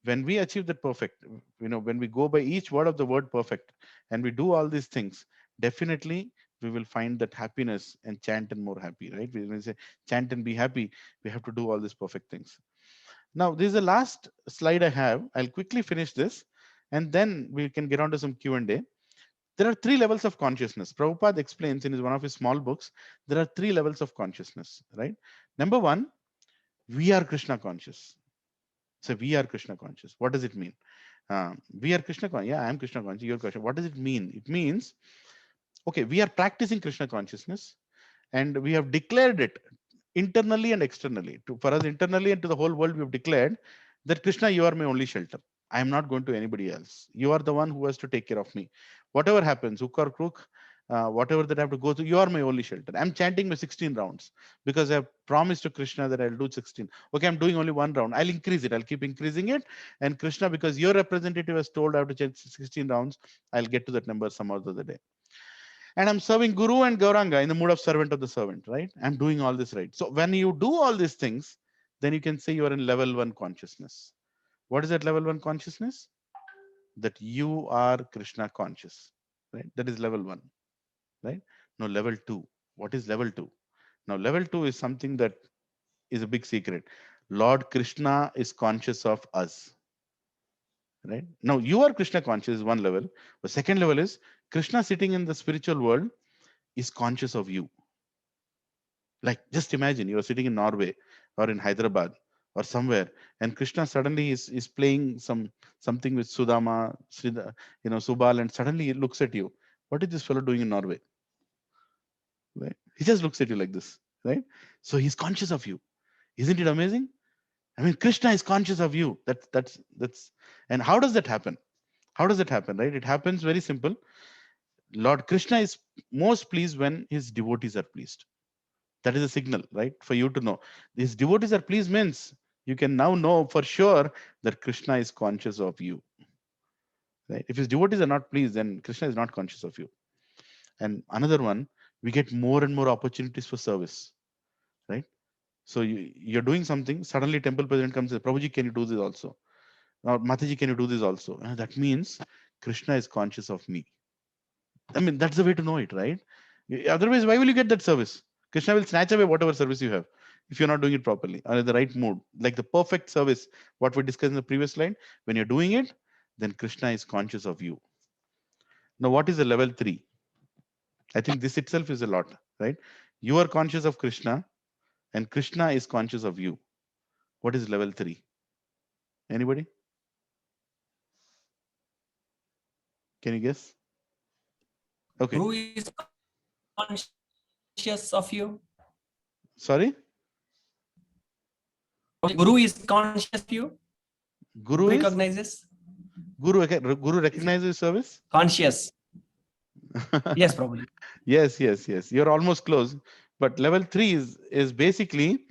when we achieve that perfect, when we go by each word of the word perfect and we do all these things, definitely we will find that happiness and chant and more happy, right? When we say chant and be happy, we have to do all these perfect things. Now, this is the last slide I have. I'll quickly finish this, and then we can get on to some Q&A. There are 3 levels of consciousness. Prabhupada explains in one of his small books, there are 3 levels of consciousness, right? Number 1, we are Krishna conscious. So we are Krishna conscious. What does it mean? We are Krishna conscious. Yeah, I am Krishna conscious. You're Krishna. What does it mean? It means, okay, we are practicing Krishna consciousness, and we have declared it internally and externally. For us internally and to the whole world, we have declared that Krishna, you are my only shelter. I am not going to anybody else. You are the one who has to take care of me. Whatever happens, hook or crook, whatever that I have to go through, you are my only shelter. I'm chanting my 16 rounds because I have promised to Krishna that I'll do 16. Okay, I'm doing only 1 round. I'll increase it. I'll keep increasing it. And Krishna, because your representative has told I have to chant 16 rounds, I'll get to that number some other day. And I'm serving Guru and Gauranga in the mood of servant of the servant, right? I'm doing all this right. So when you do all these things, then you can say you are in level 1 consciousness. What is that level 1 consciousness? That you are Krishna conscious, right? That is level 1, right? Now level 2. What is level 2? Now level 2 is something that is a big secret. Lord Krishna is conscious of us, right? Now you are Krishna conscious is one level. The second level is Krishna sitting in the spiritual world is conscious of you. Like, just imagine you are sitting in Norway or in Hyderabad or somewhere, and Krishna suddenly is playing something with Sudama, Subal, and suddenly he looks at you. What is this fellow doing in Norway? Right? He just looks at you like this, right? So he's conscious of you. Isn't it amazing? I mean, Krishna is conscious of you. That's and how does that happen? How does it happen, right? It happens very simple. Lord Krishna is most pleased when his devotees are pleased. That is a signal, right? For you to know. His devotees are pleased means you can now know for sure that Krishna is conscious of you. Right? If his devotees are not pleased, then Krishna is not conscious of you. And another one, we get more and more opportunities for service. Right? So you're doing something, suddenly temple president comes and says, Prabhuji, can you do this also? Or Mataji, can you do this also? That means Krishna is conscious of me. I mean, that's the way to know it, right? Otherwise, why will you get that service? Krishna will snatch away whatever service you have if you're not doing it properly or in the right mood. Like the perfect service, what we discussed in the previous slide, when you're doing it, then Krishna is conscious of you. Now, what is the level 3? I think this itself is a lot, right? You are conscious of Krishna and Krishna is conscious of you. What is level 3? Anybody? Can you guess? Okay. Guru is conscious of you. Sorry? Guru is conscious of you. Guru recognizes. Guru recognizes service? Conscious. Yes, probably. Yes. You're almost close. But level 3 is basically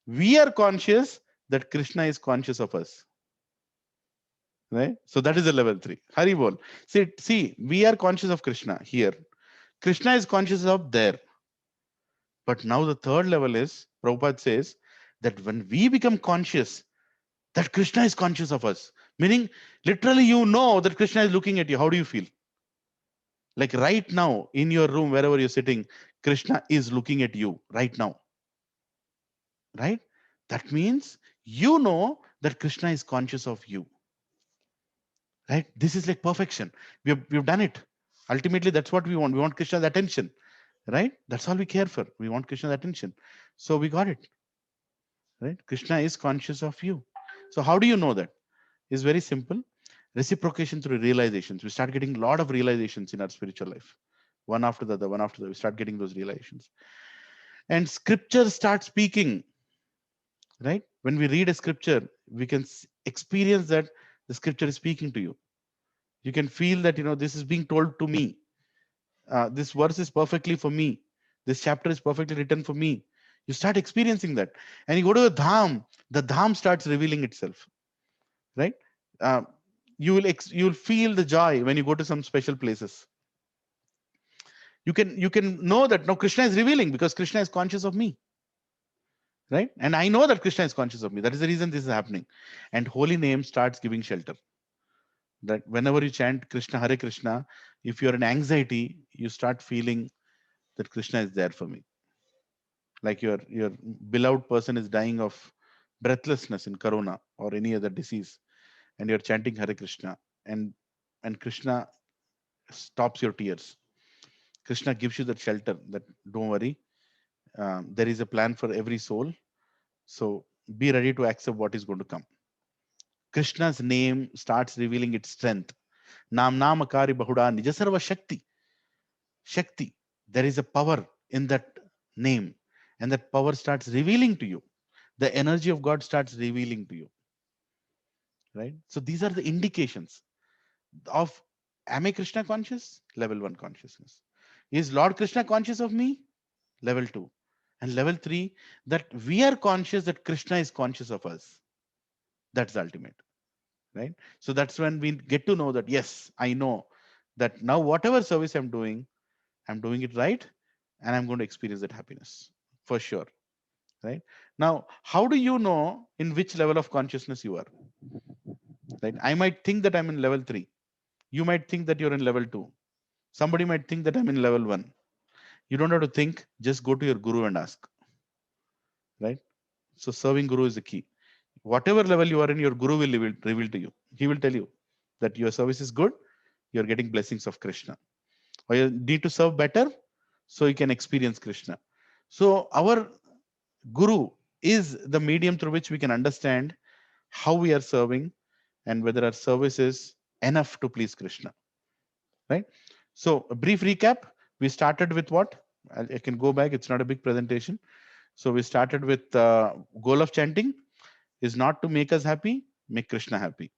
we are conscious that Krishna is conscious of us. Right? So that is the level 3. Hari bol. See, we are conscious of Krishna here. Krishna is conscious of there. But now the third level is, Prabhupada says, that when we become conscious that Krishna is conscious of us, meaning literally you know that Krishna is looking at you. How do you feel? Like right now in your room, wherever you're sitting, Krishna is looking at you right now. Right? That means you know that Krishna is conscious of you. Right? This is like perfection. We've done it. Ultimately, that's what we want. We want Krishna's attention. Right? That's all we care for. We want Krishna's attention. So we got it. Right? Krishna is conscious of you. So how do you know that? It's very simple. Reciprocation through realizations. We start getting a lot of realizations in our spiritual life. One after the other, one after the other. We start getting those realizations. And scripture starts speaking. Right? When we read a scripture, we can experience that the scripture is speaking to you. You can feel that, this is being told to me. This verse is perfectly for me. This chapter is perfectly written for me. You start experiencing that. And you go to the dham starts revealing itself. Right? You will feel the joy when you go to some special places. You can know that no, Krishna is revealing because Krishna is conscious of me. Right? And I know that Krishna is conscious of me. That is the reason this is happening. And holy name starts giving shelter. That whenever you chant Krishna, Hare Krishna, if you're in anxiety, you start feeling that Krishna is there for me. Like your beloved person is dying of breathlessness in corona or any other disease, and you're chanting Hare Krishna, and Krishna stops your tears. Krishna gives you that shelter that don't worry. There is a plan for every soul. So be ready to accept what is going to come. Krishna's name starts revealing its strength. Nam Namakari Bahuda Nijasarva Shakti. Shakti. There is a power in that name. And that power starts revealing to you. The energy of God starts revealing to you. Right? So these are the indications of, am I Krishna conscious? Level 1 consciousness. Is Lord Krishna conscious of me? Level 2. And level 3, that we are conscious that Krishna is conscious of us. That's the ultimate. Right? So that's when we get to know that, yes, I know that now whatever service I'm doing it right, and I'm going to experience that happiness for sure. Right? Now, how do you know in which level of consciousness you are? Right? I might think that I'm in level 3. You might think that you're in level 2. Somebody might think that I'm in level 1. You don't have to think, just go to your guru and ask. Right? So serving guru is the key. Whatever level you are in, your guru will reveal to you. He will tell you that your service is good, you're getting blessings of Krishna. Or you need to serve better so you can experience Krishna. So our guru is the medium through which we can understand how we are serving and whether our service is enough to please Krishna, right? So a brief recap, we started with what? I can go back, it's not a big presentation. So we started with goal of chanting is not to make us happy, make Krishna happy.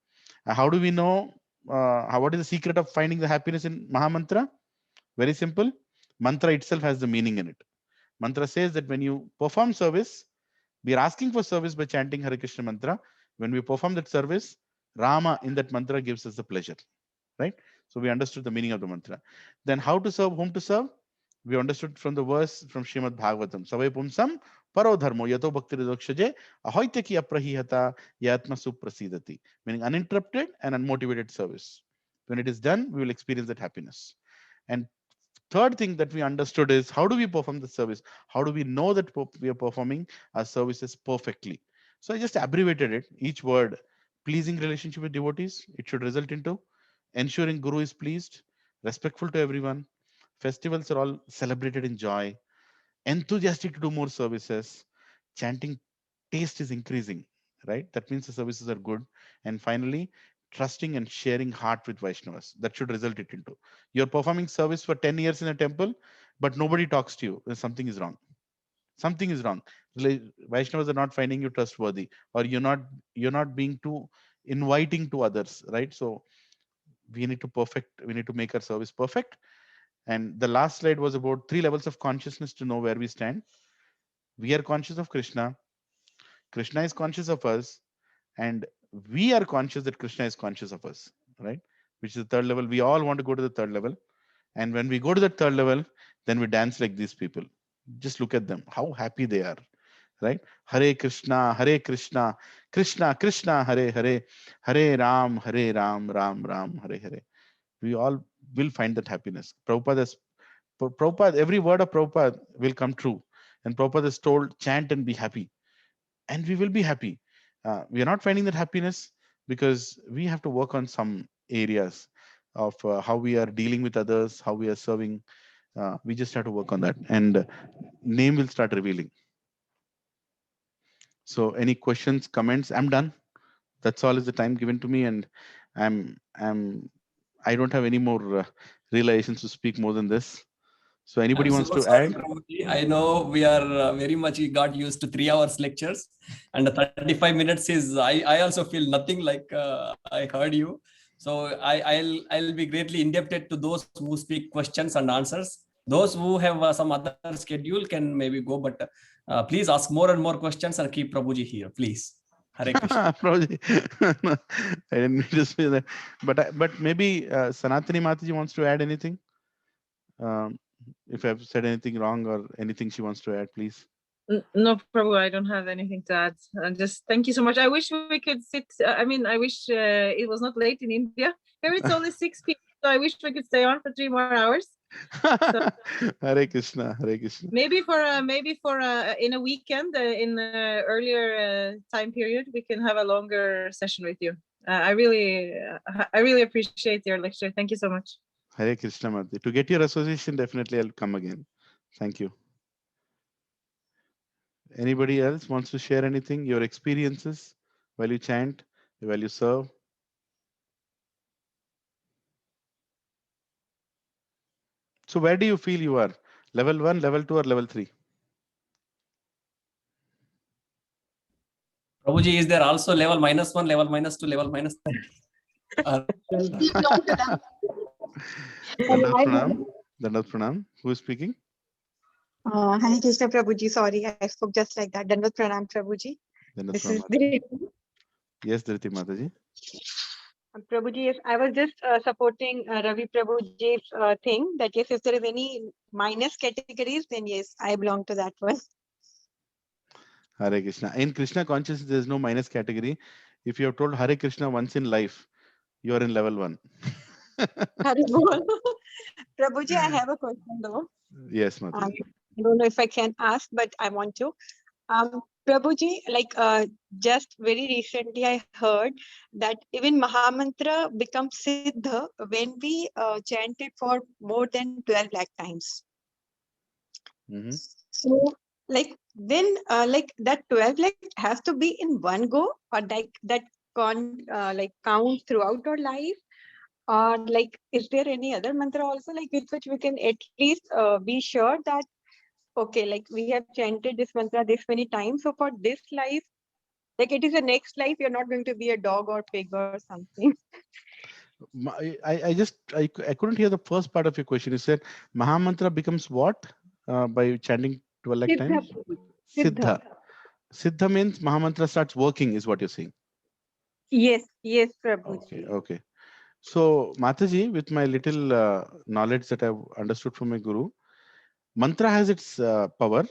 How do we know, what is the secret of finding the happiness in Mahamantra? Very simple. Mantra itself has the meaning in it. Mantra says that when you perform service, we are asking for service by chanting Hare Krishna mantra. When we perform that service, Rama in that mantra gives us the pleasure, right? So we understood the meaning of the mantra. Then how to serve, whom to serve? We understood from the verse from Srimad Bhagavatam. Savai pumsam paro dharmo yato bhakti ridokshaje ahoiteki aprahihata yatma suprasidati. Meaning uninterrupted and unmotivated service. When it is done, we will experience that happiness. And third thing that we understood is how do we perform the service? How do we know that we are performing our services perfectly? So I just abbreviated it. Each word, pleasing relationship with devotees, it should result into ensuring Guru is pleased, respectful to everyone. Festivals are all celebrated in joy, enthusiastic to do more services. Chanting taste is increasing, right? That means the services are good. And finally, trusting and sharing heart with Vaishnavas. That should result it into. You're performing service for 10 years in a temple, but nobody talks to you. Then something is wrong. Something is wrong. Vaishnavas are not finding you trustworthy, or you're not being too inviting to others, right? So we need to make our service perfect. And the last slide was about 3 levels of consciousness to know where we stand. We are conscious of Krishna. Krishna is conscious of us, and we are conscious that Krishna is conscious of us, right? Which is the third level. We all want to go to the third level. And when we go to the third level, then we dance like these people. Just look at them, how happy they are, right? Hare Krishna, Krishna Krishna, Hare Hare, Hare Ram, Ram Ram, Hare Hare. We all will find that happiness. Prabhupada, every word of Prabhupada will come true. And Prabhupada is told, chant and be happy. And we will be happy. We are not finding that happiness because we have to work on some areas of how we are dealing with others, how we are serving. We just have to work on that, and name will start revealing. So any questions, comments? I'm done. That's all is the time given to me, and I don't have any more realizations to speak more than this. So anybody wants to add? I know we are very much got used to 3 hours lectures, and 35 minutes is, I also feel nothing like I heard you. So I'll be greatly indebted to those who speak questions and answers. Those who have some other schedule can maybe go, but please ask more and more questions and keep Prabhuji here, please. Hare Krishna. Prabhuji, I didn't mean to say that, but maybe Sanatani Mataji wants to add anything. If I've said anything wrong or anything she wants to add, please. No, Prabhu, I don't have anything to add. Just thank you so much. I wish we could sit. I wish it was not late in India. Here it's only 6 p.m. So I wish we could stay on for 3 more hours. So, Hare Krishna, Hare Krishna. Maybe for in a weekend in earlier time period, we can have a longer session with you. I really appreciate your lecture. Thank you so much. Hare Krishna, Mati. To get your association, definitely I'll come again. Thank you. Anybody else wants to share anything? Your experiences while you chant, while you serve? So where do you feel you are? Level 1, level 2, or level 3? Prabhuji, is there also level -1, level -2, level -3? Dandavat Pranam. Who is speaking? Hare Krishna Prabhuji. Sorry, I spoke just like that. Dandavat Pranam Prabhuji. This is Dhriti. Yes, Dhriti Mataji. Prabhuji, yes, I was just supporting Ravi Prabhuji's thing that yes, if there is any minus categories, then yes, I belong to that one. Hare Krishna. In Krishna consciousness, there is no minus category. If you have told Hare Krishna once in life, you are in level 1. Prabhuji, I have a question though. Yes, Mataji. I don't know if I can ask, but I want to. Prabhuji, like just very recently I heard that even Mahamantra becomes Siddha when we chant it for more than 12 lakh times. Mm-hmm. So like then like that 12 like has to be in one go, or like that like count throughout our life, or like is there any other mantra also like with which we can at least be sure that okay, like we have chanted this mantra this many times, so for this life, like it is the next life, you're not going to be a dog or pig or something. I couldn't hear the first part of your question. You said Mahamantra becomes what by chanting 12 lakh Siddha, times? Siddha. Siddha. Siddha means Mahamantra starts working, is what you're saying. Yes, Prabhuji. Okay, okay. So, Mataji, with my little knowledge that I've understood from my guru, mantra has its power,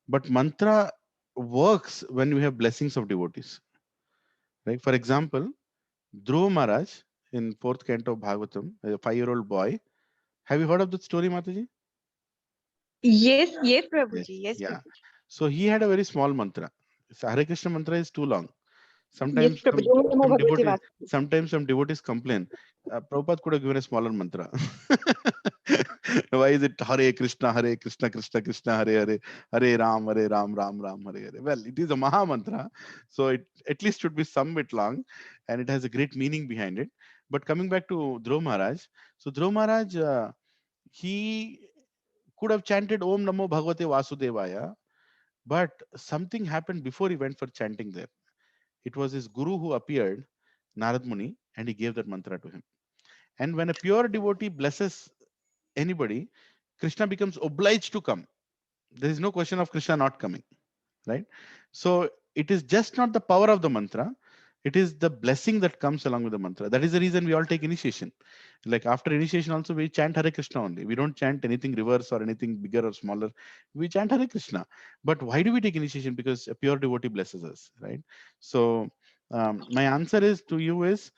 but mantra works when we have blessings of devotees. Right? For example, Dhruva Maharaj in 4th canto of Bhagavatam, a 5-year-old boy. Have you heard of that story, Mataji? Yes, Yes. Prabhuji. Yes, Yeah. Prabhuji. So he had a very small mantra. So Hare Krishna mantra is too long. Yes, Sometimes Prabhuji. Om Namo Bhagavate some devotees complain. Prabhupada could have given a smaller mantra. Why is it Hare Krishna, Krishna Krishna, Hare Hare, Hare Ram, Ram Ram, Hare Hare? Well, it is a Maha mantra, so it at least should be some bit long, and it has a great meaning behind it. But coming back to Dhruva Maharaj, so Dhruva Maharaj, he could have chanted Om Namo Bhagavate Vasudevaya, but something happened before he went for chanting there. It was his guru who appeared, Narad Muni, and he gave that mantra to him. And when a pure devotee blesses anybody, Krishna becomes obliged to come. There is no question of Krishna not coming, right? So it is just not the power of the mantra, it is the blessing that comes along with the mantra. That is the reason we all take initiation. Like after initiation also we chant Hare Krishna only. We don't chant anything reverse or anything bigger or smaller. We chant Hare Krishna. But why do we take initiation? Because a pure devotee blesses us, right? So my answer is to you is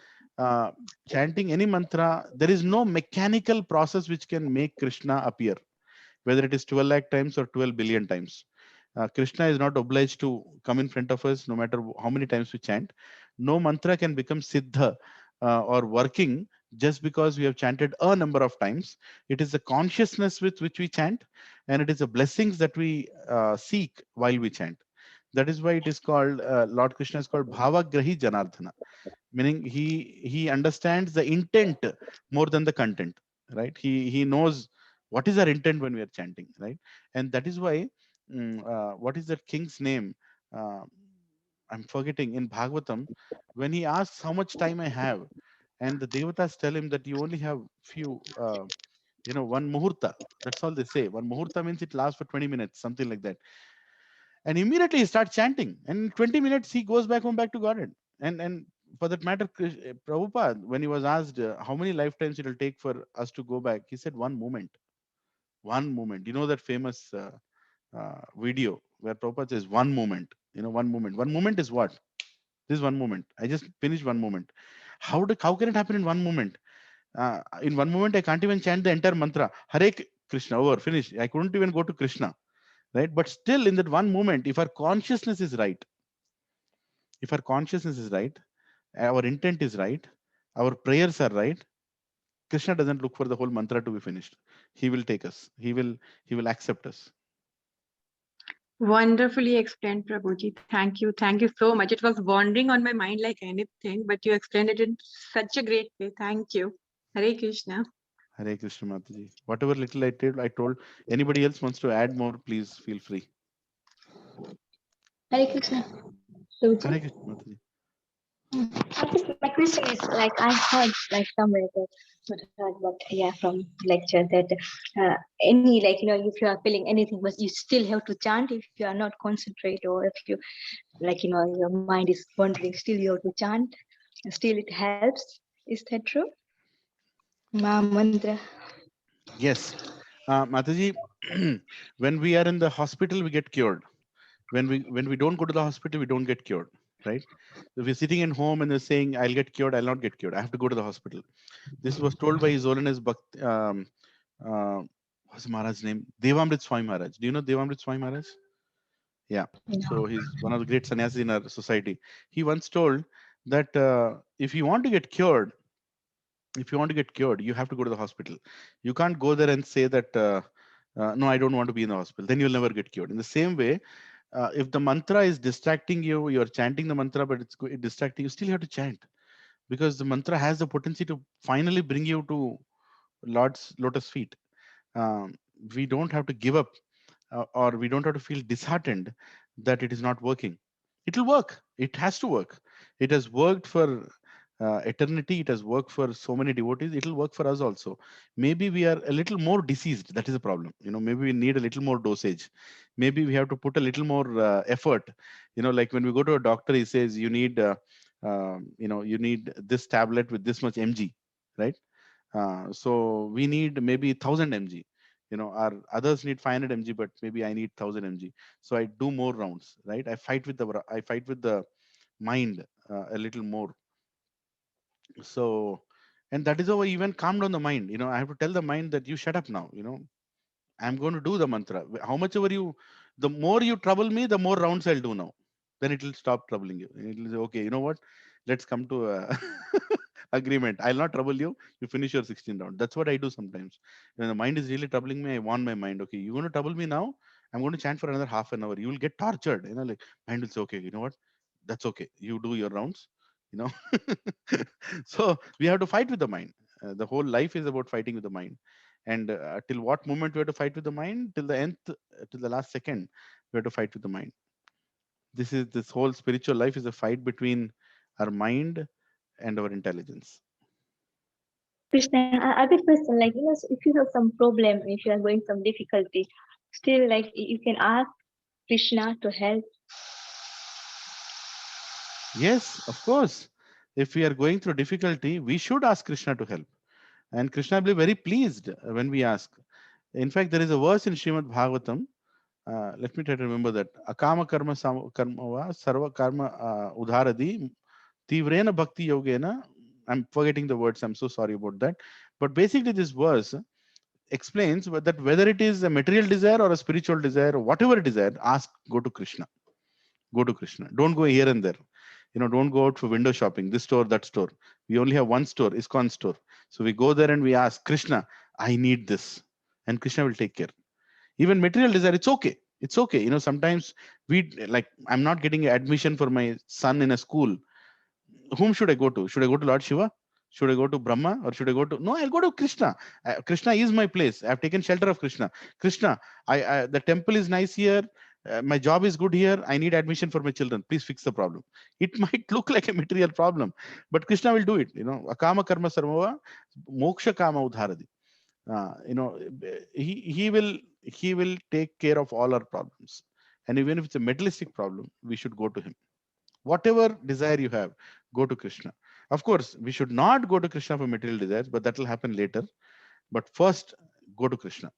chanting any mantra, there is no mechanical process which can make Krishna appear, whether it is 12 lakh times or 12 billion times. Krishna is not obliged to come in front of us no matter how many times we chant. No mantra can become siddha or working just because we have chanted a number of times. It is the consciousness with which we chant, and it is the blessings that we seek while we chant. That is why it is called, Lord Krishna is called Bhavagrahi Janardhana, meaning he understands the intent more than the content, right? He knows what is our intent when we are chanting, right? And that is why what is that king's name? uh, I'm forgetting, in Bhagavatam, when he asks how much time I have, and the devatas tell him that you only have few one muhurta. That's all they say. One muhurta means it lasts for 20 minutes, something like that. And immediately he starts chanting, and in 20 minutes he goes back home, back to Godhead. And for that matter, Prabhupada, when he was asked how many lifetimes it will take for us to go back, he said one moment. One moment. You know that famous video where Prabhupada says one moment. One moment. One moment is what? This is one moment. I just finished one moment. How can it happen in one moment? In one moment, I can't even chant the entire mantra. Hare Krishna, over, finish. I couldn't even go to Krishna, right? But still, in that one moment, if our consciousness is right, our intent is right, our prayers are right, Krishna doesn't look for the whole mantra to be finished. He will take us. He will accept us. Wonderfully explained, Prabhuji. Thank you. Thank you so much. It was wandering on my mind like anything, but you explained it in such a great way. Thank you. Hare Krishna. Hare Krishna, Mataji. Whatever little I told, anybody else wants to add more, please feel free. Hare Krishna. Hare Krishna, Mataji. My question is, like, I heard like somewhere that, but yeah, from lecture that any, like, if you are feeling anything, but you still have to chant if you are not concentrate, or if you, like, your mind is wandering, still you have to chant, still it helps. Is that true? Mantra. Yes. Mataji, when we are in the hospital, we get cured. When we don't go to the hospital, we don't get cured, right? If we're sitting in home and they're saying, I'll get cured, I'll not get cured. I have to go to the hospital. This was told by His Holiness Bhakti, what's Maharaj's name? Devamrit Swami Maharaj. Do you know Devamrit Swami Maharaj? Yeah. So he's one of the great sannyasis in our society. He once told that if you want to get cured, you have to go to the hospital. You can't go there and say that no, I don't want to be in the hospital, then you'll never get cured. In the same way, if the mantra is distracting you, you're chanting the mantra, but it's distracting you, still have to chant, because the mantra has the potency to finally bring you to Lord's lotus feet. We don't have to give up, or we don't have to feel disheartened that it is not working. It will work. It has to work. It has worked for eternity. It has worked for so many devotees. It will work for us also. Maybe we are a little more diseased. That is a problem. Maybe we need a little more dosage. Maybe we have to put a little more effort. Like when we go to a doctor, he says you need, you need this tablet with this much mg, right? So we need maybe 1000 mg. Our others need 500 mg, but maybe I need 1000 mg. So I do more rounds, right? I fight with the mind a little more. So, and that is how I even calm down the mind. I have to tell the mind that you shut up now. I'm going to do the mantra. How much ever the more you trouble me, the more rounds I'll do now. Then it will stop troubling you. It will say, okay, you know what? Let's come to a agreement. I'll not trouble you. You finish your 16 round. That's what I do sometimes. When the mind is really troubling me, I warn my mind, okay, you're going to trouble me now. I'm going to chant for another half an hour. You will get tortured. Like mind will say, okay, you know what? That's okay. You do your rounds. So we have to fight with the mind. The whole life is about fighting with the mind. And till what moment we have to fight with the mind? Till the end, till the last second, we have to fight with the mind. This whole spiritual life is a fight between our mind and our intelligence. Krishna, other question, like, if you have some problem, if you are going some difficulty, still, like, you can ask Krishna to help. Yes, of course. If we are going through difficulty, we should ask Krishna to help. And Krishna will be very pleased when we ask. In fact, there is a verse in Srimad Bhagavatam. Let me try to remember that. Akama karma sarva karma udharadi tivrena bhakti yogena. I'm forgetting the words. I'm so sorry about that. But basically, this verse explains that whether it is a material desire or a spiritual desire, whatever desire, go to Krishna. Go to Krishna. Don't go here and there. Don't go out for window shopping, this store, that store. We only have one store, ISKCON store. So we go there and we ask Krishna, I need this. And Krishna will take care. Even material desire, it's okay. It's okay. Sometimes I'm not getting admission for my son in a school. Whom should I go to? Should I go to Lord Shiva? Should I go to Brahma? Or should I go to... No, I'll go to Krishna. Krishna is my place. I've taken shelter of Krishna. Krishna, the temple is nice here. My job is good here. I need admission for my children. Please fix the problem. It might look like a material problem, but Krishna will do it. Akama karma sarvava moksha kama udharadi. He will take care of all our problems. And even if it's a materialistic problem, we should go to him. Whatever desire you have, go to Krishna. Of course, we should not go to Krishna for material desires, but that will happen later. But first, go to Krishna.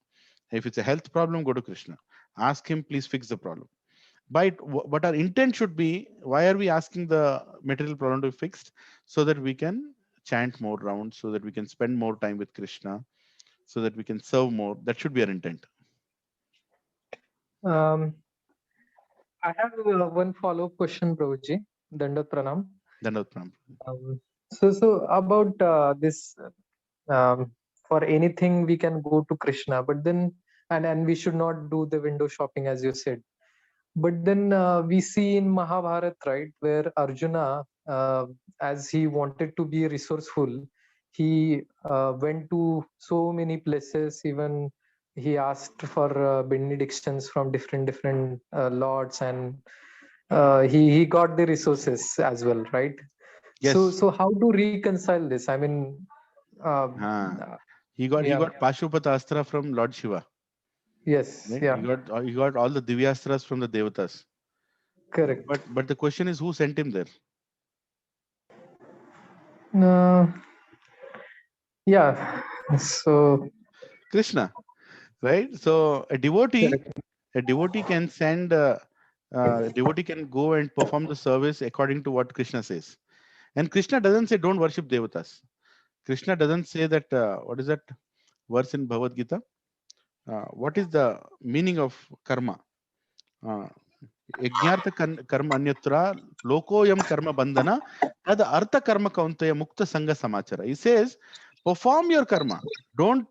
If it's a health problem, go to Krishna. Ask him, please fix the problem. But our intent should be, why are we asking the material problem to be fixed? So that we can chant more rounds, so that we can spend more time with Krishna, so that we can serve more. That should be our intent. I have one follow-up question, Prabhuji. Dandat Pranam. Dandat Pranam. So about this, for anything we can go to Krishna, but then and we should not do the window shopping, as you said. But then we see in Mahabharata, right, where Arjuna, as he wanted to be resourceful, he went to so many places. Even he asked for benedictions from different lords, and he got the resources as well, right? Yes. So how to reconcile this? I mean, he got Pashupata Astra from Lord Shiva. Yes. Right? Yeah. He got all the Divyastras from the Devatas. Correct. But the question is, who sent him there? Yeah. So Krishna, right? So a devotee can send. Devotee can go and perform the service according to what Krishna says. And Krishna doesn't say don't worship Devatas. Krishna doesn't say that. What is that verse in Bhagavad Gita? What is the meaning of karma? Yajnartha karma anyatra lokoyam karma bandhana tad artha karma kauntaya mukta sangha samachara. He says Perform your karma. Don't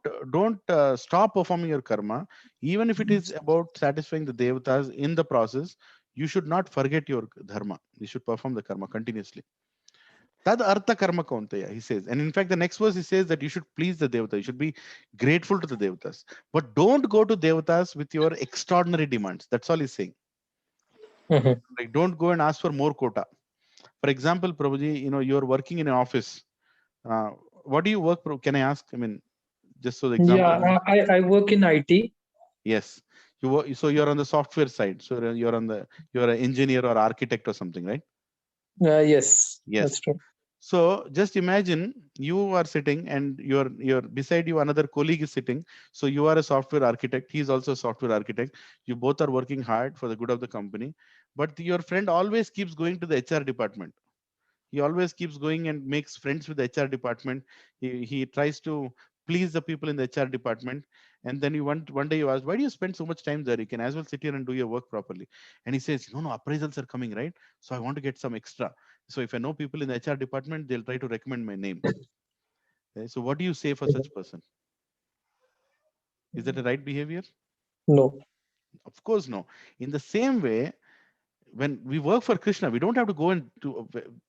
stop performing your karma. Even if it is about satisfying the devatas in the process, you should not forget your dharma. You should perform the karma continuously. Tad artha karma kauntaya, he says. And in fact, the next verse he says that you should please the devata. You should be grateful to the devatas. But don't go to devatas with your extraordinary demands. That's all he's saying. Like, don't go and ask for more quota. For example, Prabhuji, you're working in an office. What do you work? Can I ask? I mean, just so the example. Yeah, I work in IT. Yes, you work, so you're on the software side. So you're an engineer or architect or something, right? Yes, Yes, that's true. So just imagine you are sitting and you're beside you another colleague is sitting. So you are a software architect. He's also a software architect. You both are working hard for the good of the company. But your friend always keeps going to the HR department. He always keeps going and makes friends with the HR department. He tries to please the people in the HR department. And then one day you ask, why do you spend so much time there? You can as well sit here and do your work properly. And he says, no, appraisals are coming, right? So I want to get some extra. So if I know people in the HR department, they'll try to recommend my name. Okay, so what do you say for such person? Is that the right behavior? No. Of course, no. In the same way, when we work for Krishna, we don't have to go and do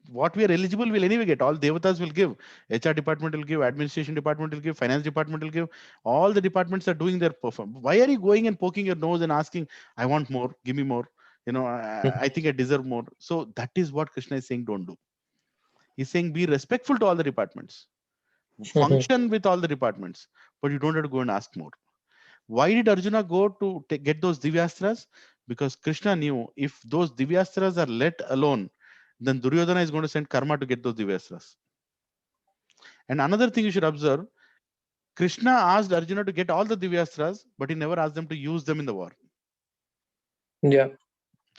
what we are eligible. Will anyway get. All devatas will give. HR department will give. Administration department will give. Finance department will give. All the departments are doing their perform. Why are you going and poking your nose and asking, "I want more. Give me more. I think I deserve more." So that is what Krishna is saying. Don't do. He's saying be respectful to all the departments. Function with all the departments, but you don't have to go and ask more. Why did Arjuna go to get those Divyastras? Because Krishna knew if those Divyastras are let alone, then Duryodhana is going to send karma to get those Divyastras. And another thing you should observe, Krishna asked Arjuna to get all the Divyastras, but he never asked them to use them in the war. Yeah,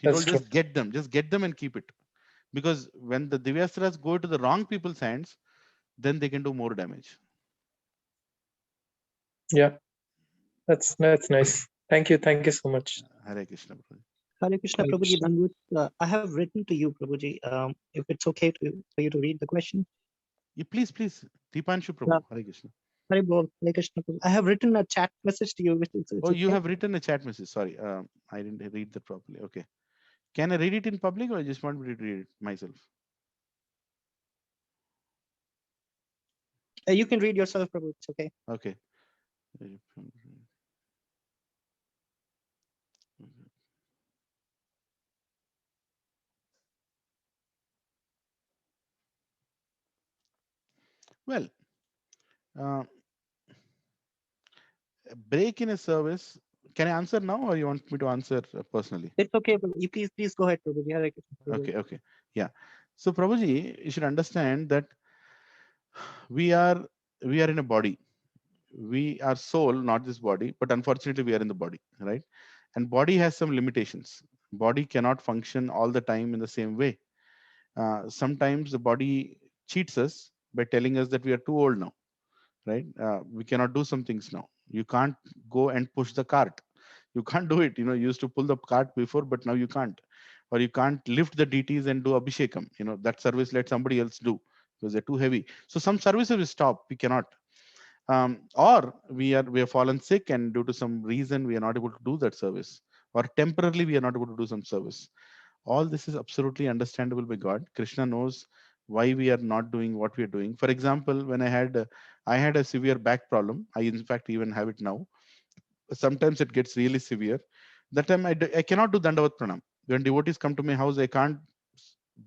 he told just get them and keep it. Because when the Divyastras go to the wrong people's hands, then they can do more damage. Yeah, that's nice. Thank you so much. Hare Krishna. Hare Krishna, Prabhuji. I have written to you, Prabhuji. If it's okay for you to read the question. Yeah, please. Deepanshu Prabhu. Hare Krishna. Hare Krishna Prabhu. I have written a chat message to you. It's you have written a chat message. Sorry, I didn't read that properly. Okay. Can I read it in public or I just want me to read it myself? You can read yourself, Prabhu. It's okay. Okay. Well, break in a service. Can I answer now or you want me to answer personally? It's okay. You please go ahead, Prabhuji. Okay. Yeah. So Prabhuji, you should understand that we are in a body. We are soul, not this body, but unfortunately we are in the body, right? And body has some limitations. Body cannot function all the time in the same way. Sometimes the body cheats us by telling us that we are too old now, right? We cannot do some things now. You can't go and push the cart. You can't do it. You used to pull the cart before, but now you can't. Or you can't lift the DTs and do abhishekam. That service let somebody else do because they're too heavy. So some services will stop. We cannot. Or we have fallen sick and due to some reason we are not able to do that service, or temporarily we are not able to do some service. All this is absolutely understandable by God. Krishna knows why we are not doing what we are doing. For example, when I had a severe back problem, I in fact even have it now. Sometimes it gets really severe. That time I cannot do Dandavat Pranam. When devotees come to my house, I can't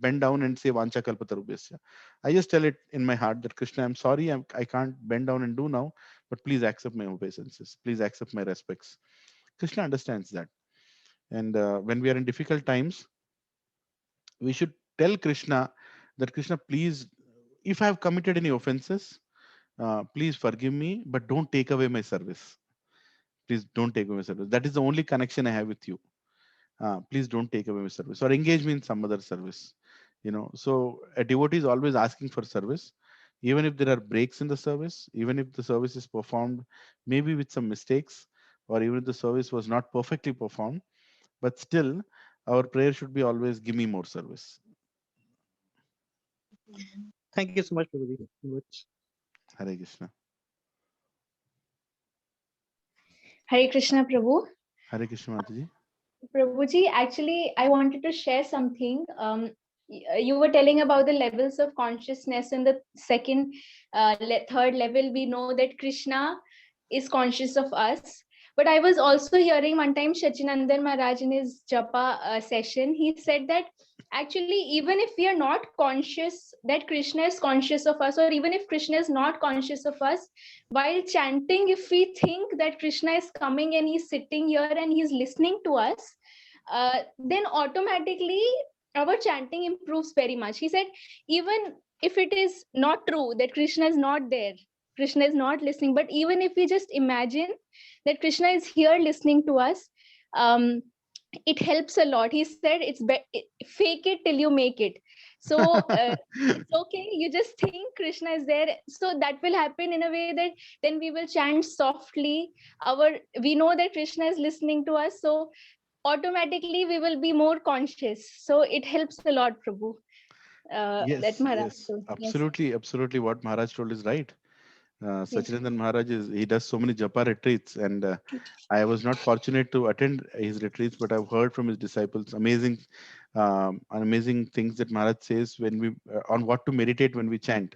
bend down and say Vancha Kalpatarubhyasya. I just tell it in my heart that Krishna, I'm sorry, I can't bend down and do now, but please accept my obeisances. Please accept my respects. Krishna understands that. And when we are in difficult times, we should tell Krishna that Krishna, please, if I have committed any offenses, please forgive me, but don't take away my service. Please don't take away my service. That is the only connection I have with you. Please don't take away my service or engage me in some other service. So a devotee is always asking for service, even if there are breaks in the service, even if the service is performed maybe with some mistakes, or even if the service was not perfectly performed, but still our prayer should be always give me more service. Thank you so much, Prabhuji. Hare Krishna. Hare Krishna, Prabhu. Hare Krishna, Mataji. Prabhuji, actually, I wanted to share something. You were telling about the levels of consciousness. In the second, third level, we know that Krishna is conscious of us. But I was also hearing one time Shachinandan Maharaj in his Japa session, he said that actually, even if we are not conscious that Krishna is conscious of us, or even if Krishna is not conscious of us, while chanting, if we think that Krishna is coming and he's sitting here and he's listening to us, then automatically our chanting improves very much. He said, even if it is not true that Krishna is not there, Krishna is not listening, but even if we just imagine that Krishna is here listening to us, it helps a lot. He said, fake it till you make it. So it's okay, you just think Krishna is there, so that will happen in a way that then we will chant softly. We know that Krishna is listening to us, so automatically we will be more conscious. So it helps a lot, Prabhu. That Yes, Maharaj yes, told. Yes. absolutely, absolutely. What Maharaj told is right. Yes. Sachinandan Maharaj he does so many japa retreats, and I was not fortunate to attend his retreats, but I've heard from his disciples amazing things that Maharaj says when we on what to meditate when we chant.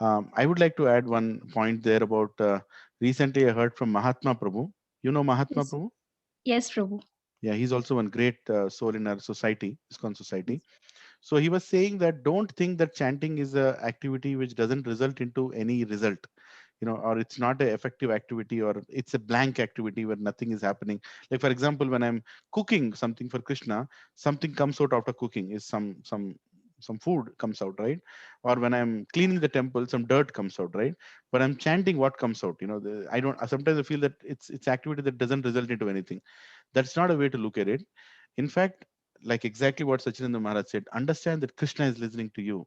I would like to add one point there about recently I heard from Mahatma Prabhu. You know Mahatma Yes. Prabhu? Yes, Prabhu. Yeah, he's also one great soul in our society, ISKCON society. So he was saying that don't think that chanting is a activity which doesn't result into any result, or it's not an effective activity, or it's a blank activity where nothing is happening. Like for example, when I'm cooking something for Krishna, something comes out after cooking is some food comes out, right? Or when I'm cleaning the temple, some dirt comes out, right? But I'm chanting, what comes out? I don't. Sometimes I feel that it's activity that doesn't result into anything. That's not a way to look at it. In fact, like exactly what Sachinanda Maharaj said, understand that Krishna is listening to you,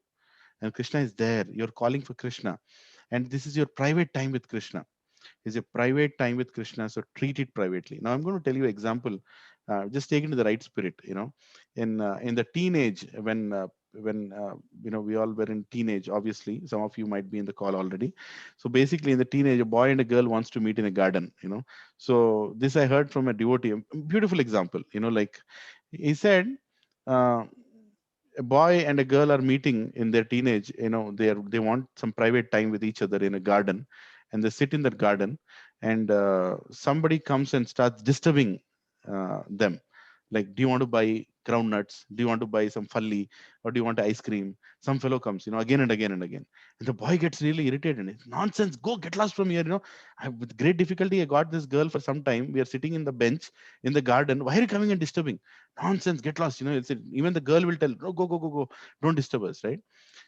and Krishna is there. You're calling for Krishna, and this is your private time with Krishna. Is a private time with Krishna, so treat it privately. Now I'm going to tell you an example. Just take it in the right spirit. In the teenage, when we all were in teenage. Obviously, some of you might be in the call already. So basically, in the teenage, a boy and a girl wants to meet in a garden. So this I heard from a devotee. A beautiful example. Like he said. A boy and a girl are meeting in their teenage. They want some private time with each other in a garden, and they sit in that garden, and somebody comes and starts disturbing them, like, do you want to buy groundnuts, do you want to buy some falli, or do you want ice cream? Some fellow comes, again and again and again, and the boy gets really irritated, and it's nonsense, go get lost from here. With great difficulty I got this girl for some time. We are sitting in the bench in the garden, why are you coming and disturbing? Nonsense, get lost. Even the girl will tell, no, go, don't disturb us, right?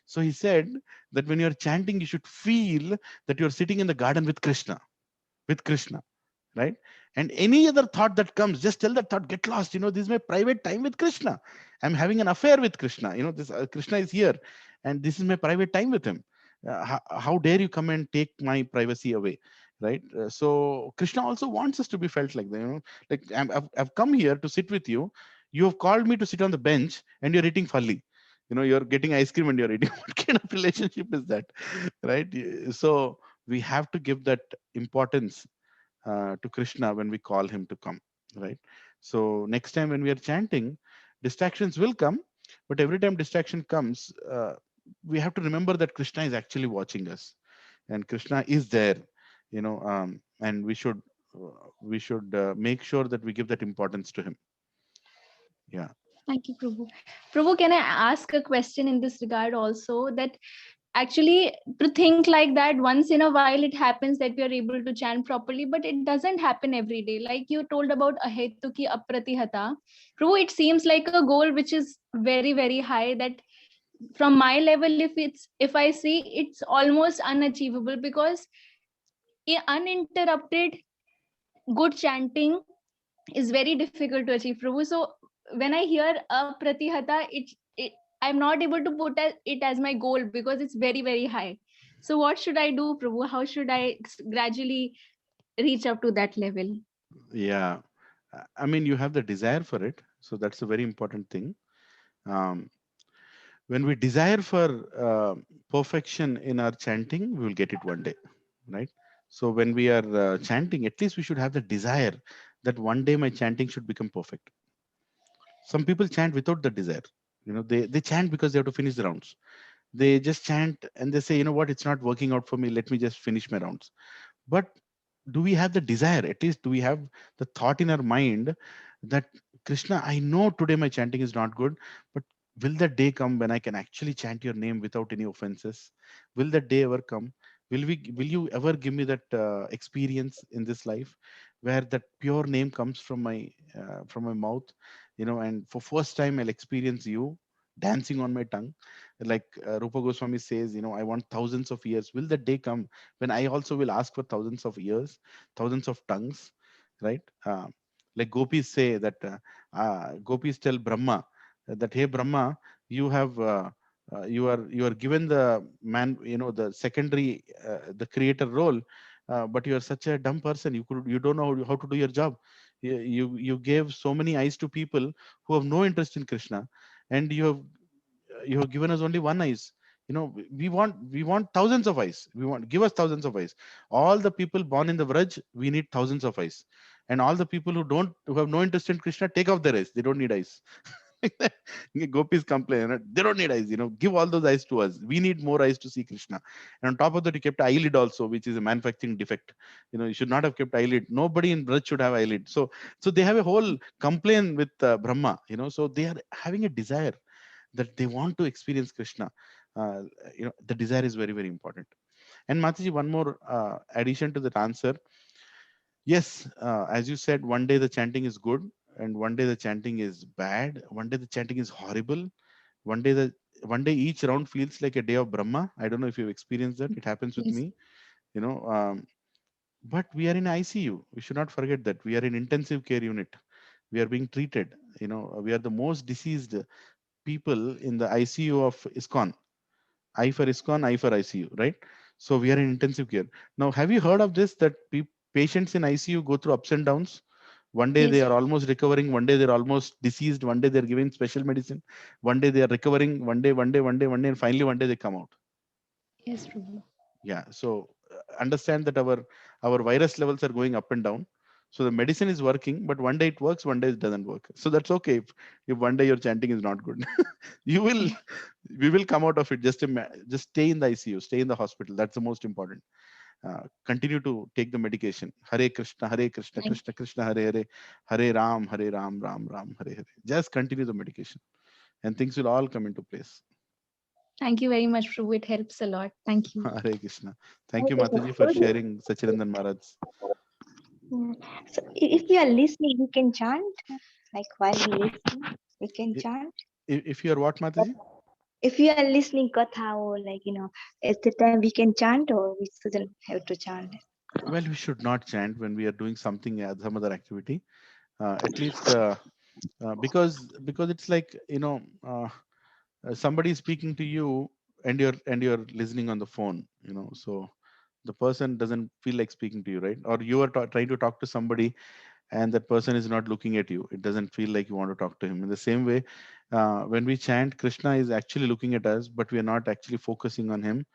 So he said that when you're chanting, you should feel that you're sitting in the garden with Krishna, right? And any other thought that comes, just tell that thought, get lost. This is my private time with Krishna. I'm having an affair with Krishna. This Krishna is here, and this is my private time with him. How dare you come and take my privacy away, right? So Krishna also wants us to be felt like that. Like I've come here to sit with you. You have called me to sit on the bench, and you're eating falli. You're getting ice cream and you're eating. What kind of relationship is that, right? So we have to give that importance to Krishna when we call him to come, right? So next time when we are chanting, distractions will come, but every time distraction comes, we have to remember that Krishna is actually watching us, and Krishna is there, and we should make sure that we give that importance to him. Yeah. Thank you, Prabhu. Prabhu, can I ask a question in this regard also? That actually, to think like that, once in a while it happens that we are able to chant properly, but it doesn't happen every day. Like you told about ahetuki apratihata. Prabhu, it seems like a goal which is very, very high, that from my level, if I see, it's almost unachievable, because uninterrupted good chanting is very difficult to achieve, Prabhu. So when I hear apratihata, I'm not able to put it as my goal, because it's very, very high. So what should I do, Prabhu? How should I gradually reach up to that level? Yeah. I mean, you have the desire for it. So that's a very important thing. when we desire for perfection in our chanting, we will get it one day, right? So when we are chanting, at least we should have the desire that one day my chanting should become perfect. Some people chant without the desire. They chant because they have to finish the rounds. They just chant and they say, you know what, it's not working out for me. Let me just finish my rounds. But do we have the desire? At least do we have the thought in our mind that Krishna, I know today my chanting is not good, but will that day come when I can actually chant your name without any offenses? Will that day ever come? Will you ever give me that experience in this life where that pure name comes from my mouth, and for first time I'll experience you dancing on my tongue, like Rupa Goswami says, I want thousands of years. Will that day come when I also will ask for thousands of years, thousands of tongues, right? Like gopis say that gopis tell Brahma that, hey Brahma, you have you are given the man, the secondary, the creator role, but you are such a dumb person. You don't know how to do your job. You gave so many eyes to people who have no interest in Krishna, and you have given us only one eyes. We want thousands of eyes. Give us thousands of eyes. All the people born in the Vraj, we need thousands of eyes. And all the people who have no interest in Krishna, take off their eyes. They don't need eyes. Gopis complain, they don't need eyes. Give all those eyes to us. We need more eyes to see Krishna. And on top of that, you kept eyelid also, which is a manufacturing defect. You should not have kept eyelid. Nobody in Braj should have eyelid. So they have a whole complaint with Brahma. So they are having a desire that they want to experience Krishna. The desire is very, very important. And Mataji, one more addition to that answer. Yes, as you said, one day the chanting is good, and one day the chanting is bad. One day the chanting is horrible. One day each round feels like a day of Brahma. I don't know if you've experienced that. It happens with me. But we are in ICU. We should not forget that we are in intensive care unit. We are being treated. We are the most diseased people in the ICU of ISKCON. I for ISKCON, I for ICU, right? So we are in intensive care. Now, have you heard of this, that patients in ICU go through ups and downs? One day they are almost recovering, one day they're almost deceased, one day they're giving special medicine, one day they are recovering, one day, and finally one day they come out. Yes, Prabhu. Yeah. So understand that our virus levels are going up and down. So the medicine is working, but one day it works, one day it doesn't work. So that's okay. If one day your chanting is not good, we will come out of it. Just stay in the ICU, stay in the hospital. That's the most important. Continue to take the medication. Hare Krishna, Krishna Krishna, Hare Hare, Hare Ram, Ram Ram, Hare Hare. Just continue the medication, and things will all come into place. Thank you very much, Prabhu. It helps a lot. Thank you. Hare Krishna. Thank you, Mataji, for sharing Sachidanand Maharaj. So if we are listening, we can chant. Like while we listen, we can chant. If you are what, Mataji? If we are listening katha, or at the time we can chant, or we shouldn't have to chant. Well, we should not chant when we are doing something, some other activity. At least because it's like somebody is speaking to you and you're listening on the phone. So the person doesn't feel like speaking to you, right? Or you are trying to talk to somebody and that person is not looking at you. It doesn't feel like you want to talk to him. In the same way, when we chant, Krishna is actually looking at us, but we are not actually focusing on him.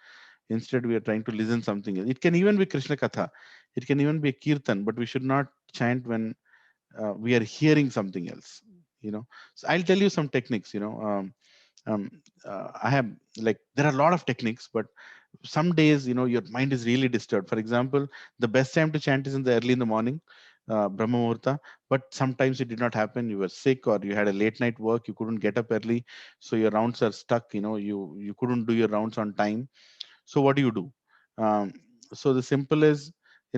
Instead, we are trying to listen something else. It can even be Krishna Katha. It can even be a kirtan, but we should not chant when we are hearing something else. So I'll tell you some techniques. I have, there are a lot of techniques, but some days, your mind is really disturbed. For example, the best time to chant is early in the morning, Brahma Muhurta, but sometimes it did not happen. You were sick or you had a late night work, you couldn't get up early, so your rounds are stuck. You couldn't do your rounds on time. So what do? So the simple is,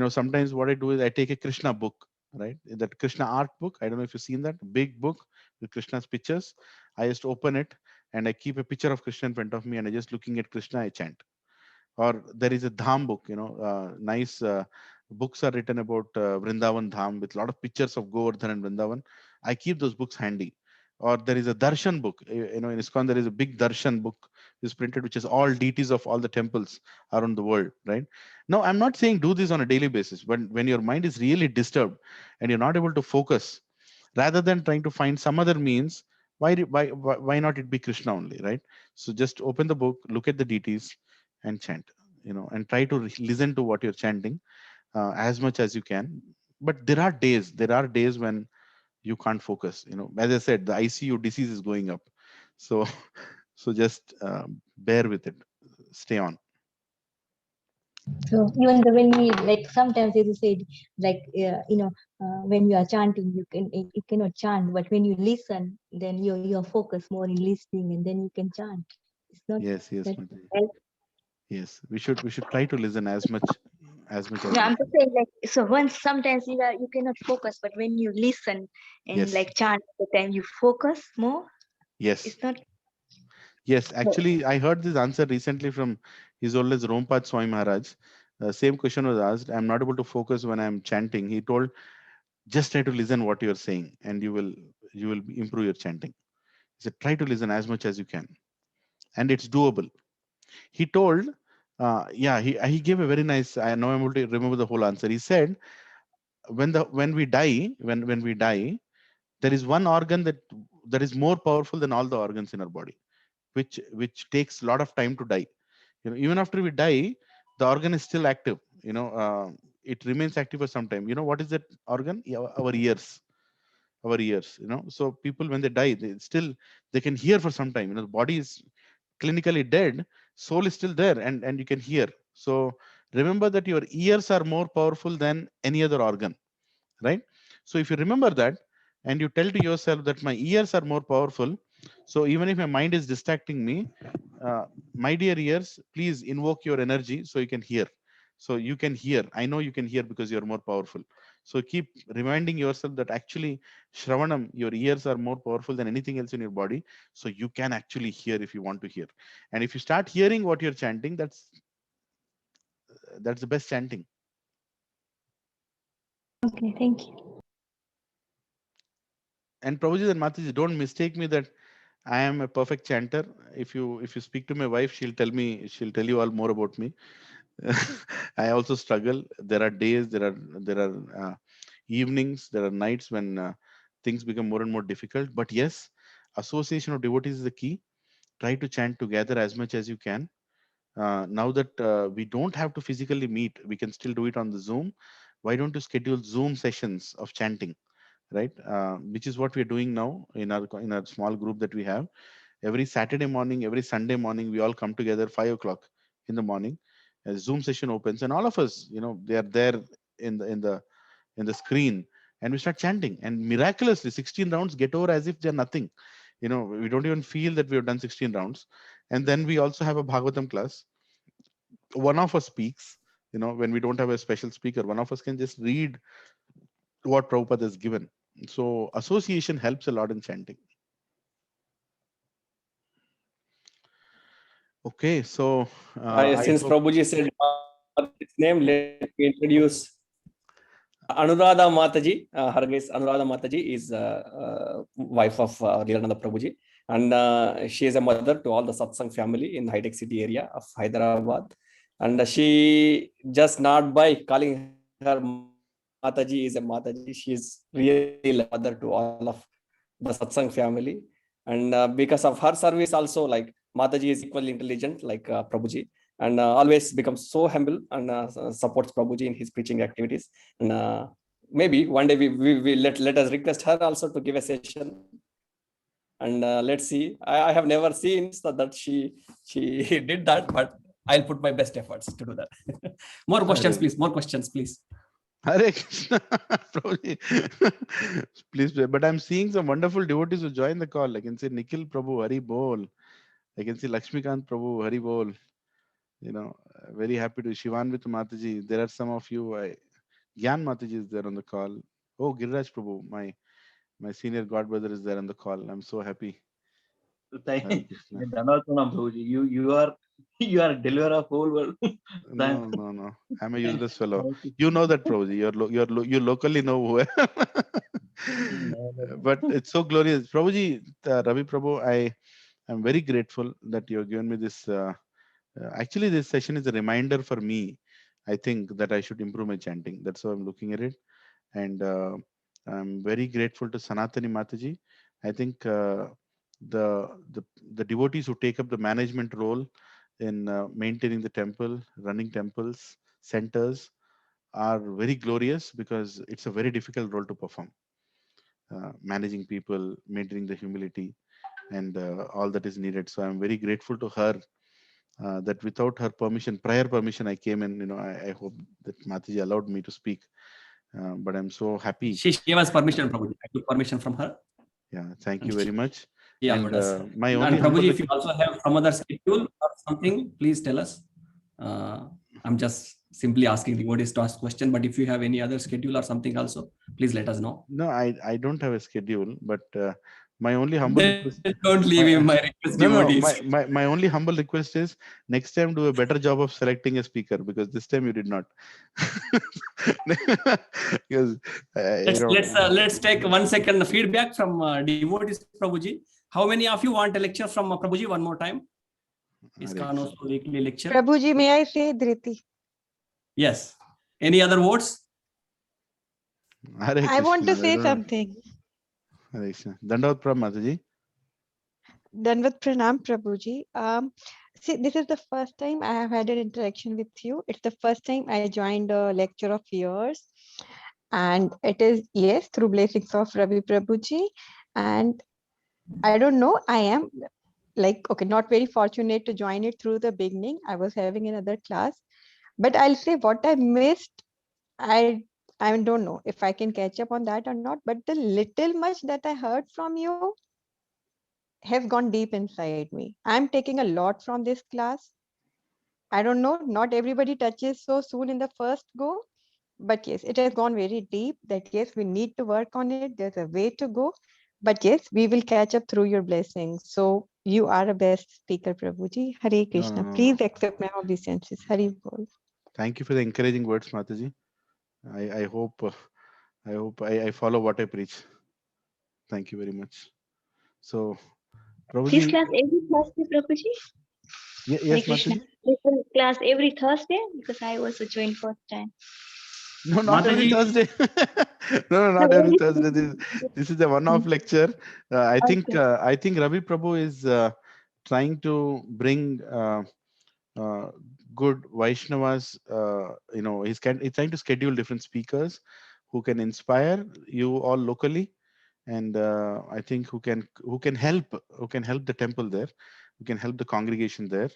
sometimes what I do is I take a Krishna book, right? That Krishna art book. I don't know if you've seen that big book with Krishna's pictures. I just open it and I keep a picture of Krishna in front of me, and I just looking at Krishna, I chant. Or there is a Dham book, nice books are written about Vrindavan Dham with a lot of pictures of Govardhan and Vrindavan. I keep those books handy. Or there is a Darshan book, in ISKCON there is a big Darshan book is printed, which is all deities of all the temples around the world, right? Now, I'm not saying do this on a daily basis, but when your mind is really disturbed and you're not able to focus, rather than trying to find some other means, why not it be Krishna only, right? So just open the book, look at the deities, and chant, and try to listen to what you're chanting as much as you can. But there are days when you can't focus. As I said, the ICU disease is going up, so so just bear with it, stay on. So even though when we like sometimes as you said, like when you are chanting, you cannot chant, but when you listen, then you're focused more in listening, and then you can chant. It's not Yes, that Mataji. help. Yes, we should try to listen as much as No, we I'm can. just saying like so once sometimes you cannot focus, but when you listen and Yes, like chant at the time you focus more. yes, It's not yes. so Actually, I heard this answer recently from His Holiness Rompad Swami Maharaj. Same question was asked. I'm not able to focus when I'm chanting. He told, just try to listen what you're saying, and you will improve your chanting. He said, try to listen as much as you can, and it's doable. He told, yeah, he gave a very nice. I know I'm able to remember the whole answer. He said, when we die, when we die, there is one organ that is more powerful than all the organs in our body, which takes a lot of time to die. Even after we die, the organ is still active. It remains active for some time. What is that organ? Yeah, our ears. Our ears. So people, when they die, they can hear for some time. The body is clinically dead, soul is still there, and you can hear. So remember that your ears are more powerful than any other organ, right? So if you remember that, and you tell to yourself that my ears are more powerful, so even if my mind is distracting me, my dear ears, please invoke your energy so you can hear. So you can hear. I know you can hear because you're more powerful. So keep reminding yourself that actually, Shravanam, your ears are more powerful than anything else in your body. So you can actually hear if you want to hear. And if you start hearing what you're chanting, that's the best chanting. okay. Thank you. And Prabhuji and Mataji, don't mistake me that I am a perfect chanter. If you speak to my wife, she'll tell you all more about me. I also struggle. There are days, there are evenings, there are nights when things become more and more difficult. But yes, association of devotees is the key. Try to chant together as much as you can. Now that we don't have to physically meet, we can still do it on the Zoom. Why don't you schedule Zoom sessions of chanting, right? Which is what we're doing now in our small group that we have. Every Saturday morning, every Sunday morning, we all come together 5 o'clock in the morning. A Zoom session opens, and all of us, they are there in the screen, and we start chanting. And miraculously, 16 rounds get over as if they're nothing. We don't even feel that we have done 16 rounds. And then we also have a Bhagavatam class. One of us speaks. When we don't have a special speaker, one of us can just read what Prabhupada has given. So association helps a lot in chanting. Okay, so I Since hope. Prabhuji said its name, let me introduce Anuradha Mataji. Her grace Anuradha Mataji is wife of Leelananda Prabhuji, and she is a mother to all the satsang family in High-Tech City area of Hyderabad. And she just not by calling her Mataji is a Mataji. She is really a mother to all of the satsang family. And because of her service also, like Mataji is equally intelligent like Prabhuji, and always becomes so humble and supports Prabhuji in his preaching activities. And maybe one day we let us request her also to give a session. And let's see. I have never seen that she did that, but I'll put my best efforts to do that. More questions, please. More questions, please. Hare Krishna, Prabhuji. Please, but I'm seeing some wonderful devotees who join the call. I can see Nikhil Prabhu, Hari Bol. I can see Lakshmikant Prabhu, Hari Bol. Very happy to Shivanvit Mataji. There are some of you. Gyan Mataji is there on the call. Oh, Giriraj Prabhu, my senior god brother is there on the call. I'm so happy. Hare Krishna. You are deliverer of whole world. No. I'm a useless fellow. You know that, Prabhuji. You locally know who. But it's so glorious, Prabhuji. Ravi Prabhu, I am very grateful that you have given me this. Actually, this session is a reminder for me. I think that I should improve my chanting. That's how I'm looking at it, and I'm very grateful to Sanatani Mataji. I think the devotees who take up the management role in maintaining the temple, running temples, centers, are very glorious, because it's a very difficult role to perform. Managing people, maintaining the humility, and all that is needed. So I'm very grateful to her, that without her permission, prior permission, I came in. I hope that Mataji allowed me to speak, but I'm so happy. She gave us permission, Prabhuji. I took permission from her. Yeah, thank you very much. Yeah, and my and only Prabhuji, if you also have some other schedule or something, please tell us. I'm just simply asking devotees to ask question, but if you have any other schedule or something also, please let us know. No, I don't have a schedule, but my only humble request, don't leave him, my request, devotees. my only humble request is, next time do a better job of selecting a speaker, because this time you did not. Because let's take 1 second feedback from devotees, Prabhuji. How many of you want a lecture from Prabhuji one more time? ISKCON also weekly lecture. Prabhuji, may I say Dhriti? Yes. Any other words? I want to say something. Hare Krishna. Dandavat Pranam, Mataji. Dandavat Pranam, Prabhuji. See, this is the first time I have had an interaction with you. It's the first time I joined a lecture of yours. And it is, yes, through blessings of Ravi Prabhuji. And I don't know, I am not very fortunate to join it through the beginning. I was having another class. But I'll say what I missed, I don't know if I can catch up on that or not. But the little much that I heard from you has gone deep inside me. I'm taking a lot from this class. I don't know, not everybody touches so soon in the first go. But yes, it has gone very deep, that yes, we need to work on it. There's a way to go. But yes, we will catch up through your blessings. So you are a best speaker, Prabhuji. Hare Krishna. Please accept my obeisances. Hari Bol. Thank you for the encouraging words, Mataji. I hope I follow what I preach. Thank you very much. So, Prabhuji. This class every Thursday, Prabhuji? Yes, Mataji. This class every Thursday, because I also joined first time. No, not every Thursday. No, not every Thursday. This is a one-off lecture. I think Ravi Prabhu is trying to bring good Vaishnavas. He's trying to schedule different speakers who can inspire you all locally, and I think who can help the temple there, who can help the congregation there,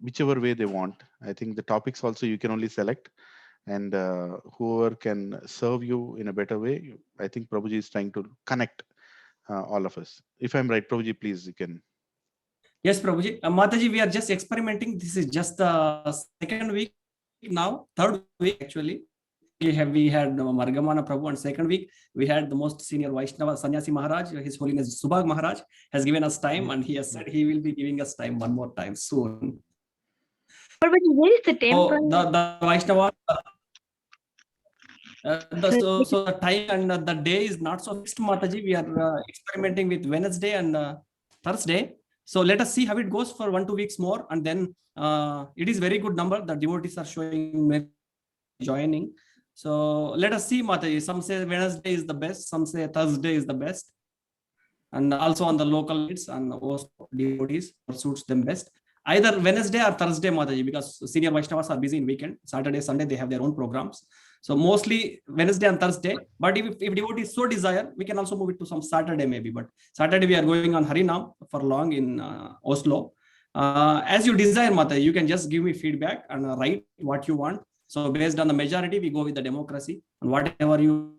whichever way they want. I think the topics also you can only select. And whoever can serve you in a better way, I think Prabhuji is trying to connect all of us. If I'm right, Prabhuji, please, you can. Yes, Prabhuji. Mataji, we are just experimenting. This is just the second week now, third week actually. We had Margamana Prabhu, and second week we had the most senior Vaishnava, Sannyasi Maharaj. His Holiness Subhag Maharaj has given us time, and he has said he will be giving us time one more time soon. Prabhuji, where is the temple? So the Vaishnava. So the time and the day is not so fixed, Mataji. We are experimenting with Wednesday and Thursday. So let us see how it goes for 1-2 weeks more, and then it is very good number. The devotees are showing joining. So let us see, Mataji. Some say Wednesday is the best. Some say Thursday is the best, and also on the local needs and devotees suits them best. Either Wednesday or Thursday, Mataji, because senior Vaishnavas are busy in weekend. Saturday, Sunday, they have their own programs. So mostly Wednesday and Thursday. But if devotees so desire, we can also move it to some Saturday maybe. But Saturday we are going on Harinam for long in Oslo. As you desire, Mataji, you can just give me feedback and write what you want. So based on the majority, we go with the democracy. And whatever you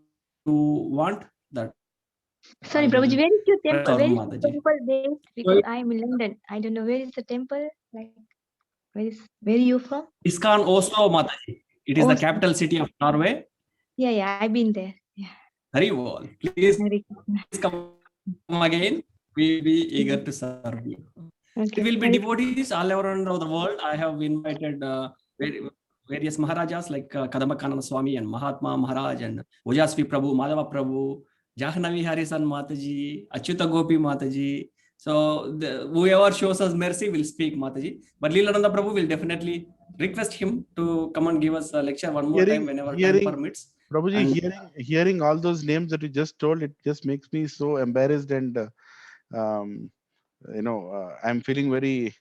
want, that. Sorry, Prabhuji, where is your temple? Where is the temple based? Because I am in London. I don't know where is the temple. Like, where are you from? ISKCON Oslo, Mataji. It is the capital city of Norway. Yeah, I've been there. Yeah. Very well. Please come again. We will be eager to serve you. Okay. It will be devotees all around the world. I have invited various Maharajas like Kadambakanana Swami and Mahatma Maharaj and Ojasvi Prabhu, Madhava Prabhu, Jahnavi Harisan Mataji, Achyuta Gopi Mataji. So whoever shows us mercy will speak, Mataji. But Leelananda Prabhu will definitely request him to come and give us a lecture one more time whenever time permits. Prabhuji, hearing all those names that you just told, it just makes me so embarrassed and I'm feeling very,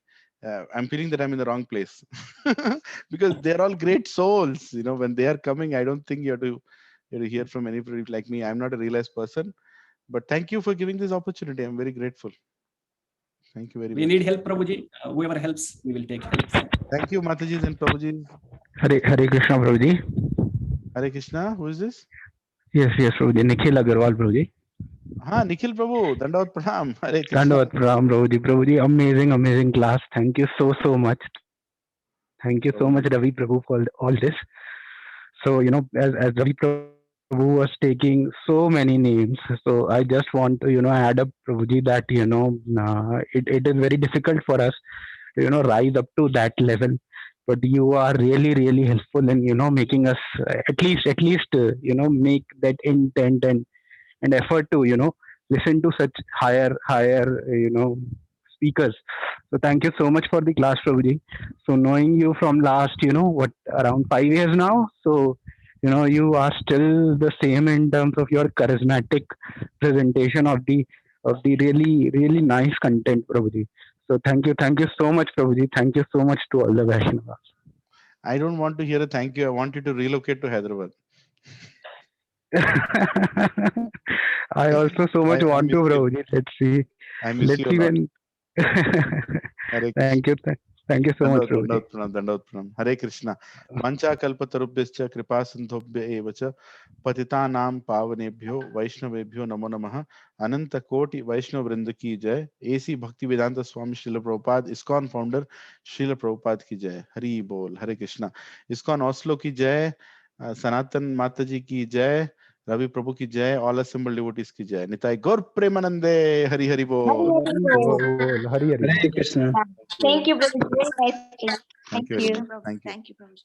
I'm feeling that I'm in the wrong place because they're all great souls. When they are coming, I don't think you have to hear from anybody like me. I'm not a realized person, but thank you for giving this opportunity. I'm very grateful. Thank you very much. We need help, Prabhuji. Whoever helps, we will take help. Thank you, Mataji and Prabhuji. Hare Krishna, Prabhuji. Hare Krishna. Who is this? Yes, Prabhuji. Nikhil Agarwal, Prabhuji. Nikhil Prabhu. Dandavat Pranam. Hare Krishna. Dandavat Pranam, Prabhuji. Prabhuji, amazing class. Thank you so much. Thank you so much, Ravi Prabhu, for all this. So, as Ravi Prabhu was taking so many names, so I just want to, add up, Prabhuji, that, it is very difficult for us to, rise up to that level. But you are really helpful in, making us at least, make that intent and effort to, listen to such higher, speakers. So thank you so much for the class, Prabhuji. So knowing you from last, around 5 years now. So, you are still the same in terms of your charismatic presentation of the really nice content, Prabhuji. So thank you so much, Prabhuji. Thank you so much to all the Vaishnavas. I don't want to hear a thank you. I want you to relocate to Hyderabad. I also so much want to, Prabhuji. Let's see. I miss you a lot. Thank you so much, Prabhuji. Dandavat Pranam. Hare Krishna. Mancha kalpatarubhyascha kripa sindhobhya evacha patitanam pavanebhyo vaishnavebhyo namo namaha. Ananta koti Vaishnav vrinda ki jai. AC Bhaktivedanta Swami Srila Prabhupada, ISKCON founder Srila Prabhupada ki jai. Hari bol. Hare Krishna. ISKCON Oslo ki jai. Sanatan Mataji ki jai. Ravi Prabhu ki jai. All assembled devotees ki jai. Nitai Gaur Premanande. Hari Hari bol. Hari Krishna. Thank you, Prabhuji. Very nice. Thank you. Thank you. Thank you. Thank you, Prabhuji.